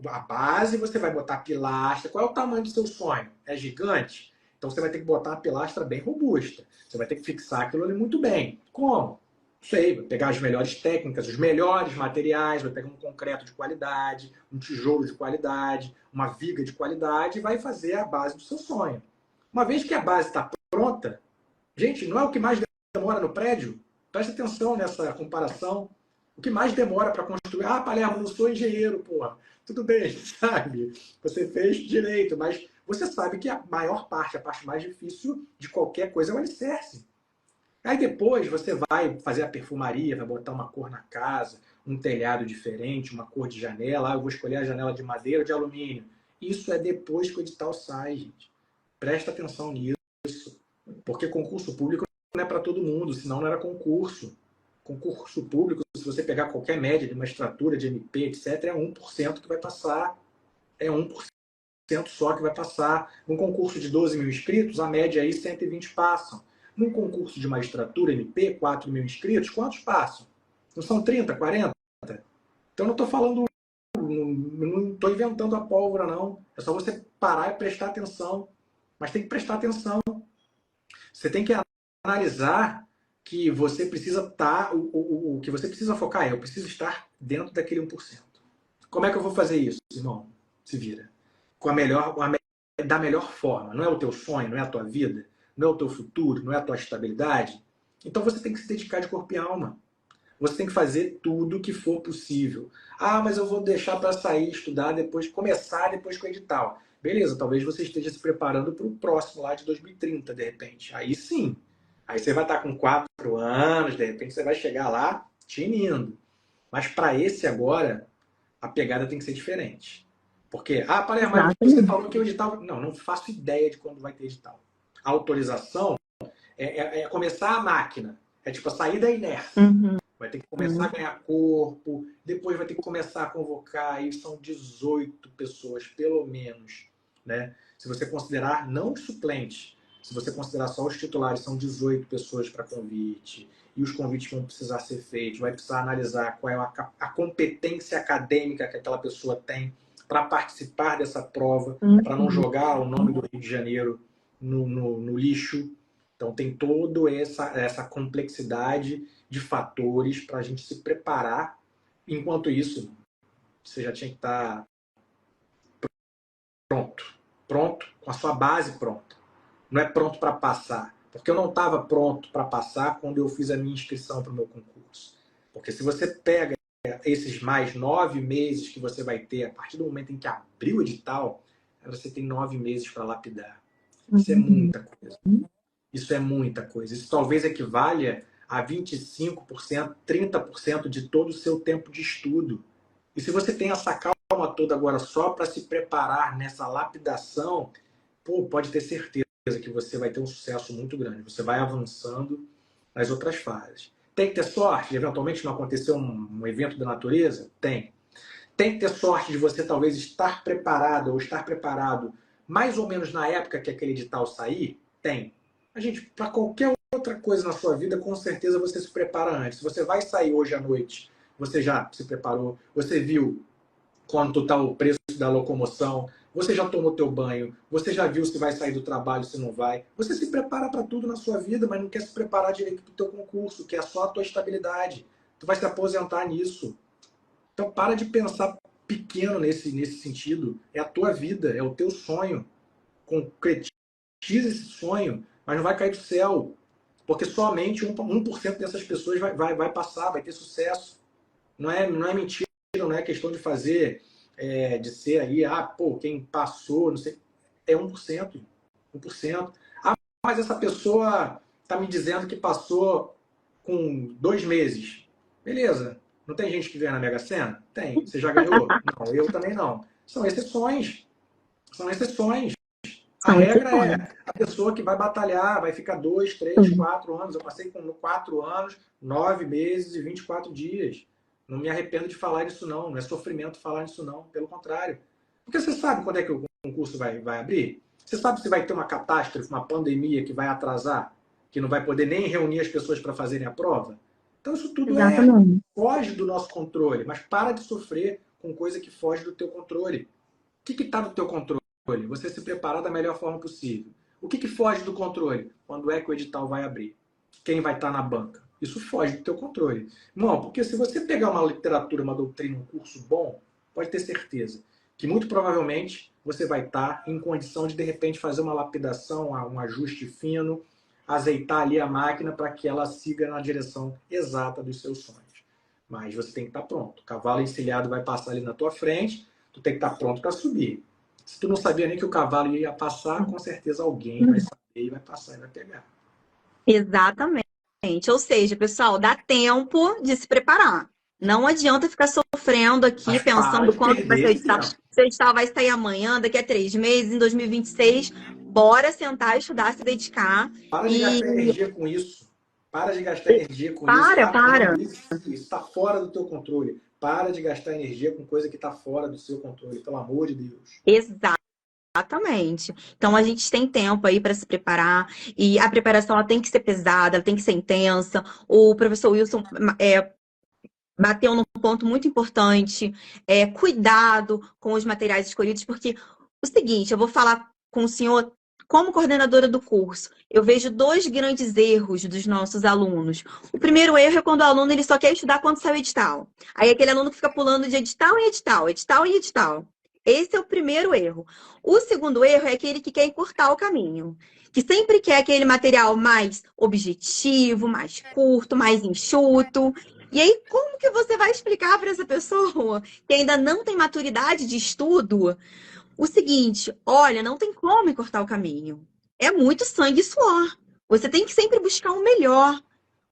A base você vai botar pilastra. Qual é o tamanho do seu sonho? É gigante? Então você vai ter que botar uma pilastra bem robusta. Você vai ter que fixar aquilo ali muito bem. Como? Sei, vai pegar as melhores técnicas, os melhores materiais, vai pegar um concreto de qualidade, um tijolo de qualidade, uma viga de qualidade e vai fazer a base do seu sonho. Uma vez que a base está pronta, gente, não é o que mais demora no prédio? Presta atenção nessa comparação. O que mais demora para construir? Ah, Palermo, não sou engenheiro, porra. Tudo bem, sabe? Você fez direito, mas você sabe que a maior parte, a parte mais difícil de qualquer coisa é o alicerce. Aí depois você vai fazer a perfumaria, vai botar uma cor na casa, um telhado diferente, uma cor de janela, eu vou escolher a janela de madeira ou de alumínio. Isso é depois que o edital sai, gente. Presta atenção nisso, porque concurso público não é para todo mundo, senão não era concurso. Concurso público, se você pegar qualquer média de magistratura, de MP, etc., é 1% que vai passar. É 1% só que vai passar. Num concurso de 12 mil inscritos, a média aí 120 passam. Num concurso de magistratura, MP, 4 mil inscritos, quantos passam? Não são 30, 40? Então não estou falando, não estou inventando a pólvora, não. É só você parar e prestar atenção. Mas tem que prestar atenção. Você tem que analisar que você precisa estar, o que você precisa focar é, eu preciso estar dentro daquele 1%. Como é que eu vou fazer isso, irmão? Se vira. Com da melhor forma. Não é o teu sonho, não é a tua vida, não é o teu futuro, não é a tua estabilidade. Então você tem que se dedicar de corpo e alma. Você tem que fazer tudo o que for possível. Ah, mas eu vou deixar para sair, estudar, depois começar depois com o edital. Beleza, talvez você esteja se preparando para o próximo lá de 2030, de repente. Aí sim. Aí você vai estar com 4 anos, de repente você vai chegar lá tinindo. Mas para esse agora, a pegada tem que ser diferente. Porque, Palermo, mas você Exatamente. falou que o edital... Não, não faço ideia de quando vai ter edital. A autorização é começar a máquina. É tipo a sair da inércia. Uhum. Vai ter que começar a ganhar corpo, depois vai ter que começar a convocar, aí são 18 pessoas, pelo menos. Né? Se você considerar não os suplentes, se você considerar só os titulares, são 18 pessoas para convite, e os convites vão precisar ser feitos, vai precisar analisar qual é a competência acadêmica que aquela pessoa tem para participar dessa prova, para não jogar o nome do Rio de Janeiro no lixo. Então tem toda essa complexidade de fatores para a gente se preparar. Enquanto isso, você já tinha que estar pronto, com a sua base pronta. Não é pronto para passar, porque eu não estava pronto para passar quando eu fiz a minha inscrição para o meu concurso. Porque se você pega esses mais 9 meses que você vai ter a partir do momento em que abriu o edital, você tem 9 meses para lapidar. Isso é muita coisa. Isso é muita coisa. Isso talvez equivalha a 25%, 30% de todo o seu tempo de estudo. E se você tem essa calma toda agora só para se preparar nessa lapidação, pode ter certeza que você vai ter um sucesso muito grande. Você vai avançando nas outras fases. Tem que ter sorte de eventualmente não acontecer um evento da natureza? Tem. Tem que ter sorte de você talvez estar preparado ou estar preparado mais ou menos na época que aquele edital sair? Tem. A gente, para qualquer outra coisa na sua vida, com certeza você se prepara antes. Se você vai sair hoje à noite, você já se preparou, você viu quanto está o preço da locomoção, você já tomou teu banho, você já viu se vai sair do trabalho, se não vai. Você se prepara para tudo na sua vida, mas não quer se preparar direito para o teu concurso, que é só a tua estabilidade. Tu vai se aposentar nisso. Então para de pensar pequeno nesse sentido. É a tua vida, é o teu sonho. Concretiza esse sonho, mas não vai cair do céu. Porque somente 1% dessas pessoas vai passar, vai ter sucesso. Não é mentira, não é questão de fazer, de ser aí, quem passou, não sei. É 1%. 1%. Mas essa pessoa está me dizendo que passou com 2 meses. Beleza. Não tem gente que ganha na Mega Sena? Tem. Você já ganhou? Não, eu também não. São exceções. São exceções. A São regra exceções. é a pessoa que vai batalhar, vai ficar 2, 3, 4 anos. Eu passei com 4 anos, 9 meses e 24 dias. Não me arrependo de falar isso, não. Não é sofrimento falar isso, não. Pelo contrário. Porque você sabe quando é que o concurso vai abrir? Você sabe se vai ter uma catástrofe, uma pandemia que vai atrasar, que não vai poder nem reunir as pessoas para fazerem a prova? Então isso tudo Exatamente. foge do nosso controle. Mas para de sofrer com coisa que foge do teu controle. O que está no teu controle? Você se preparar da melhor forma possível. O que foge do controle? Quando é que o edital vai abrir? Quem vai estar na banca? Isso foge do teu controle. Não, porque se você pegar uma literatura, uma doutrina, um curso bom, pode ter certeza que muito provavelmente você vai estar em condição de repente fazer uma lapidação, um ajuste fino, azeitar ali a máquina para que ela siga na direção exata dos seus sonhos. Mas você tem que estar pronto. O cavalo encilhado vai passar ali na tua frente, tu tem que estar pronto para subir. Se tu não sabia nem que o cavalo ia passar, com certeza alguém vai saber e vai passar e vai pegar. Exatamente. Ou seja, pessoal, dá tempo de se preparar. Não adianta ficar sofrendo aqui, Mas para pensando de quando que vai perder ser o esse edital. tempo. Se o edital vai sair amanhã, daqui a 3 meses, em 2026. Bora sentar, estudar, se dedicar. Para de E gastar energia com isso. Para de gastar energia com isso, para. adiando isso. Isso está fora do teu controle. Para de gastar energia com coisa que está fora do seu controle, pelo amor de Deus. Exatamente. Então a gente tem tempo aí para se preparar e a preparação ela tem que ser pesada, ela tem que ser intensa. O professor Wilson bateu num ponto muito importante, cuidado com os materiais escolhidos, porque o seguinte, eu vou falar com o senhor como coordenadora do curso. Eu vejo dois grandes erros dos nossos alunos. O primeiro erro é quando o aluno ele só quer estudar quando sai o edital. Aí aquele aluno que fica pulando de edital em edital, edital em edital. Esse é o primeiro erro. O segundo erro é aquele que quer encurtar o caminho, que sempre quer aquele material mais objetivo, mais curto, mais enxuto. E aí, como que você vai explicar para essa pessoa que ainda não tem maturidade de estudo o seguinte: olha, não tem como encurtar o caminho. É muito sangue e suor. Você tem que sempre buscar o melhor,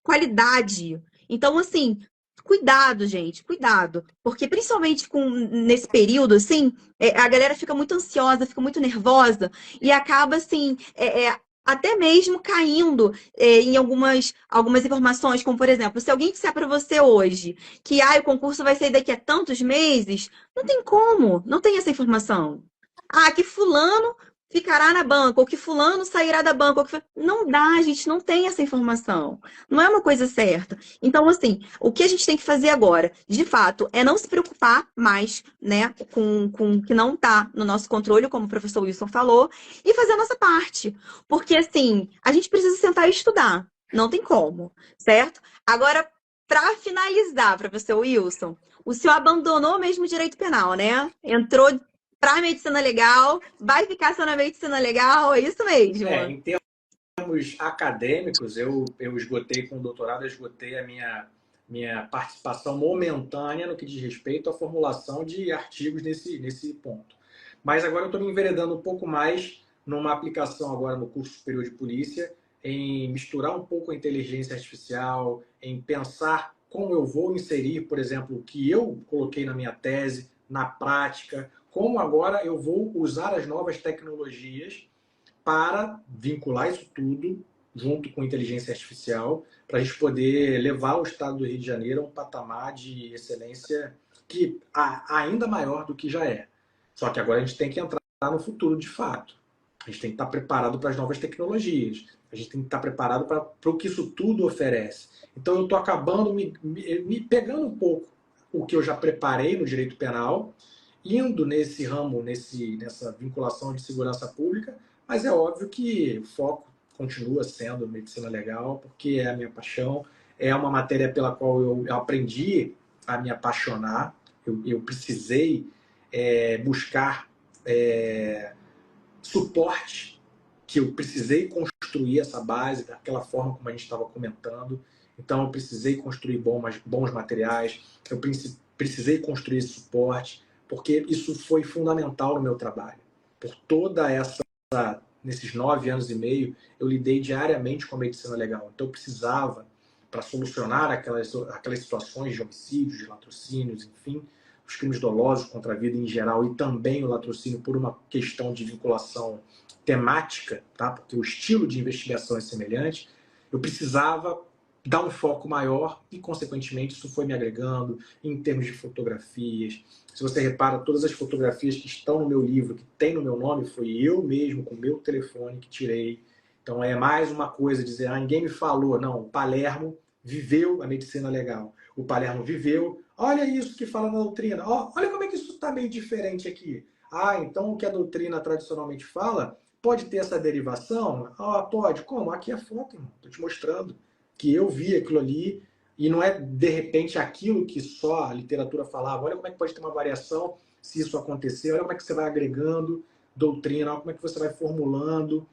qualidade. Então, assim, cuidado, gente, cuidado. Porque principalmente nesse período, assim, a galera fica muito ansiosa, fica muito nervosa e acaba, assim, até mesmo caindo em algumas informações, como por exemplo, se alguém disser para você hoje que o concurso vai sair daqui a tantos meses, não tem como, não tem essa informação. Que fulano ficará na banca, ou que fulano sairá da banca. Não dá, a gente não tem essa informação. Não é uma coisa certa. Então, assim, o que a gente tem que fazer agora, de fato, é não se preocupar mais, né, com o que não está no nosso controle, como o professor Wilson falou, e fazer a nossa parte. Porque, assim, a gente precisa sentar e estudar. Não tem como, certo? Agora, para finalizar, professor Wilson, o senhor abandonou mesmo o direito penal, né? Entrou para medicina legal, vai ficar só na medicina legal, é isso mesmo. Em termos acadêmicos, eu esgotei com o doutorado, eu esgotei a minha participação momentânea no que diz respeito à formulação de artigos nesse ponto. Mas agora eu estou me enveredando um pouco mais numa aplicação agora no curso superior de polícia, em misturar um pouco a inteligência artificial, em pensar como eu vou inserir, por exemplo, o que eu coloquei na minha tese, na prática, como agora eu vou usar as novas tecnologias para vincular isso tudo junto com inteligência artificial, para a gente poder levar o estado do Rio de Janeiro a um patamar de excelência que ainda maior do que já é. Só que agora a gente tem que entrar no futuro de fato. A gente tem que estar preparado para as novas tecnologias. A gente tem que estar preparado para o que isso tudo oferece. Então eu estou acabando me pegando um pouco o que eu já preparei no direito penal, indo nesse ramo, nessa vinculação de segurança pública, mas é óbvio que o foco continua sendo medicina legal, porque é a minha paixão, é uma matéria pela qual eu aprendi a me apaixonar, eu precisei buscar suporte, que eu precisei construir essa base daquela forma como a gente estava comentando, então eu precisei construir bons materiais, eu precisei construir esse suporte, porque isso foi fundamental no meu trabalho. Por toda nesses 9 anos e meio, eu lidei diariamente com a medicina legal. Então eu precisava, para solucionar aquelas situações de homicídios, de latrocínios, enfim, os crimes dolosos contra a vida em geral e também o latrocínio por uma questão de vinculação temática, tá? Porque o estilo de investigação é semelhante, eu precisava dar um foco maior e, consequentemente, isso foi me agregando em termos de fotografias. Se você repara, todas as fotografias que estão no meu livro, que tem no meu nome, foi eu mesmo, com o meu telefone, que tirei. Então é mais uma coisa dizer, ninguém me falou. Não, o Palermo viveu a medicina legal. O Palermo viveu, olha isso que fala na doutrina. Olha como é que isso está meio diferente aqui. Então o que a doutrina tradicionalmente fala pode ter essa derivação? Pode. Como? Aqui é a foto, irmão. Estou te mostrando que eu vi aquilo ali e não é, de repente, aquilo que só a literatura falava. Olha como é que pode ter uma variação se isso acontecer. Olha como é que você vai agregando doutrina, olha como é que você vai formulando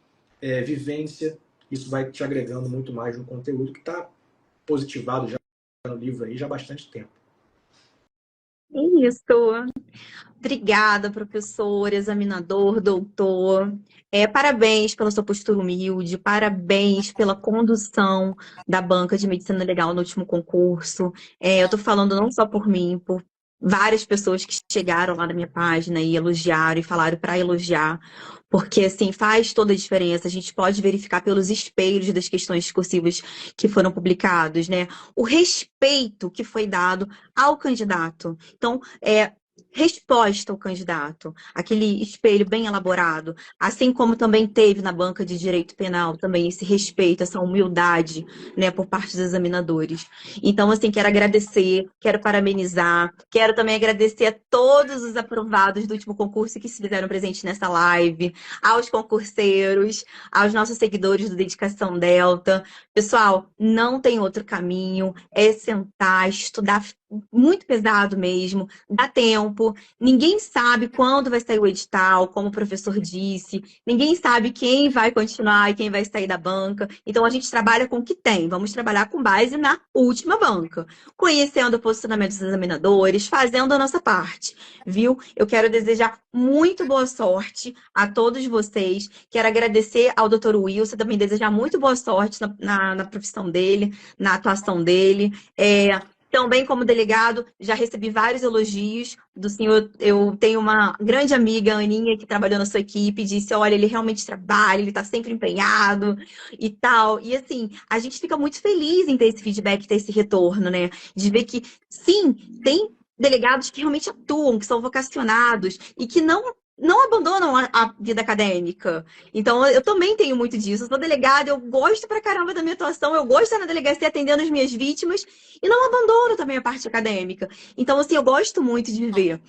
vivência. Isso vai te agregando muito mais no conteúdo que está positivado já no livro aí já há bastante tempo. Isso. Obrigada, professor, examinador, doutor. Parabéns pela sua postura humilde, parabéns pela condução da banca de medicina legal no último concurso. Eu estou falando não só por mim, por várias pessoas que chegaram lá na minha página e elogiaram e falaram para elogiar, porque assim faz toda a diferença. A gente pode verificar pelos espelhos das questões discursivas que foram publicados, né? O respeito que foi dado ao candidato. Então, resposta ao candidato, aquele espelho bem elaborado, assim como também teve na banca de direito penal também esse respeito, essa humildade, né, por parte dos examinadores. Então, assim, quero agradecer, quero parabenizar, quero também agradecer a todos os aprovados do último concurso que se fizeram presente nessa live, aos concurseiros, aos nossos seguidores do Dedicação Delta. Pessoal, não tem outro caminho, é sentar, estudar muito pesado mesmo, dá tempo, ninguém sabe quando vai sair o edital, como o professor disse, ninguém sabe quem vai continuar e quem vai sair da banca. Então a gente trabalha com o que tem, vamos trabalhar com base na última banca, conhecendo o posicionamento dos examinadores, fazendo a nossa parte, viu? Eu quero desejar muito boa sorte a todos vocês, quero agradecer ao Dr. Wilson, também desejar muito boa sorte na profissão dele, na atuação dele. Também, como delegado, já recebi vários elogios do senhor. Eu tenho uma grande amiga, Aninha, que trabalhou na sua equipe, disse: olha, ele realmente trabalha, ele está sempre empenhado e tal. E assim, a gente fica muito feliz em ter esse feedback, ter esse retorno, né? De ver que, sim, tem delegados que realmente atuam, que são vocacionados e que não abandonam a vida acadêmica. Então, eu também tenho muito disso. Eu sou delegada, eu gosto pra caramba da minha atuação, eu gosto de estar na delegacia atendendo as minhas vítimas e não abandono também a parte acadêmica. Então, assim, eu gosto muito de ver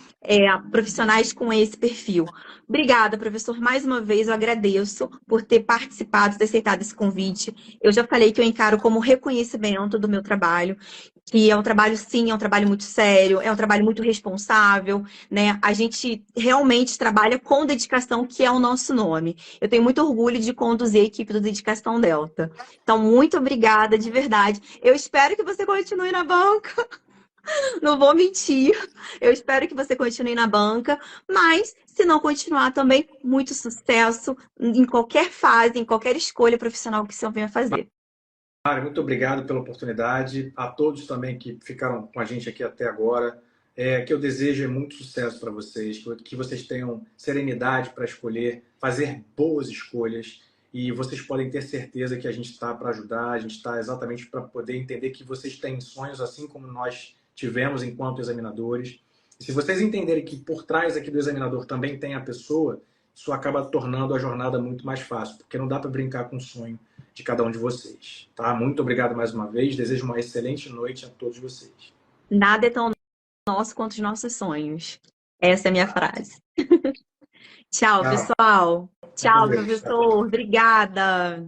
profissionais com esse perfil. Obrigada, professor, mais uma vez. Eu agradeço por ter participado, ter aceitado esse convite. Eu já falei que eu encaro como reconhecimento do meu trabalho, que é um trabalho, sim, é um trabalho muito sério, é um trabalho muito responsável, né? A gente realmente trabalha com dedicação, que é o nosso nome. Eu tenho muito orgulho de conduzir a equipe do Dedicação Delta. Então, muito obrigada, de verdade. Eu espero que você continue na banca. Não vou mentir. Eu espero que você continue na banca, mas se não continuar também, muito sucesso em qualquer fase, em qualquer escolha profissional que você venha fazer. Mário, muito obrigado pela oportunidade. A todos também que ficaram com a gente aqui até agora. Que eu desejo muito sucesso para vocês, que vocês tenham serenidade para escolher, fazer boas escolhas. E vocês podem ter certeza que a gente está para ajudar, a gente está exatamente para poder entender que vocês têm sonhos assim como nós tivemos enquanto examinadores. E se vocês entenderem que por trás aqui do examinador também tem a pessoa, isso acaba tornando a jornada muito mais fácil, porque não dá para brincar com o sonho de cada um de vocês. Tá? Muito obrigado mais uma vez. Desejo uma excelente noite a todos vocês. Nada é tão nosso quanto os nossos sonhos. Essa é a minha frase. Tchau, Tchau. pessoal. Fica com Tchau, Deus. Tchau. professor. Obrigada.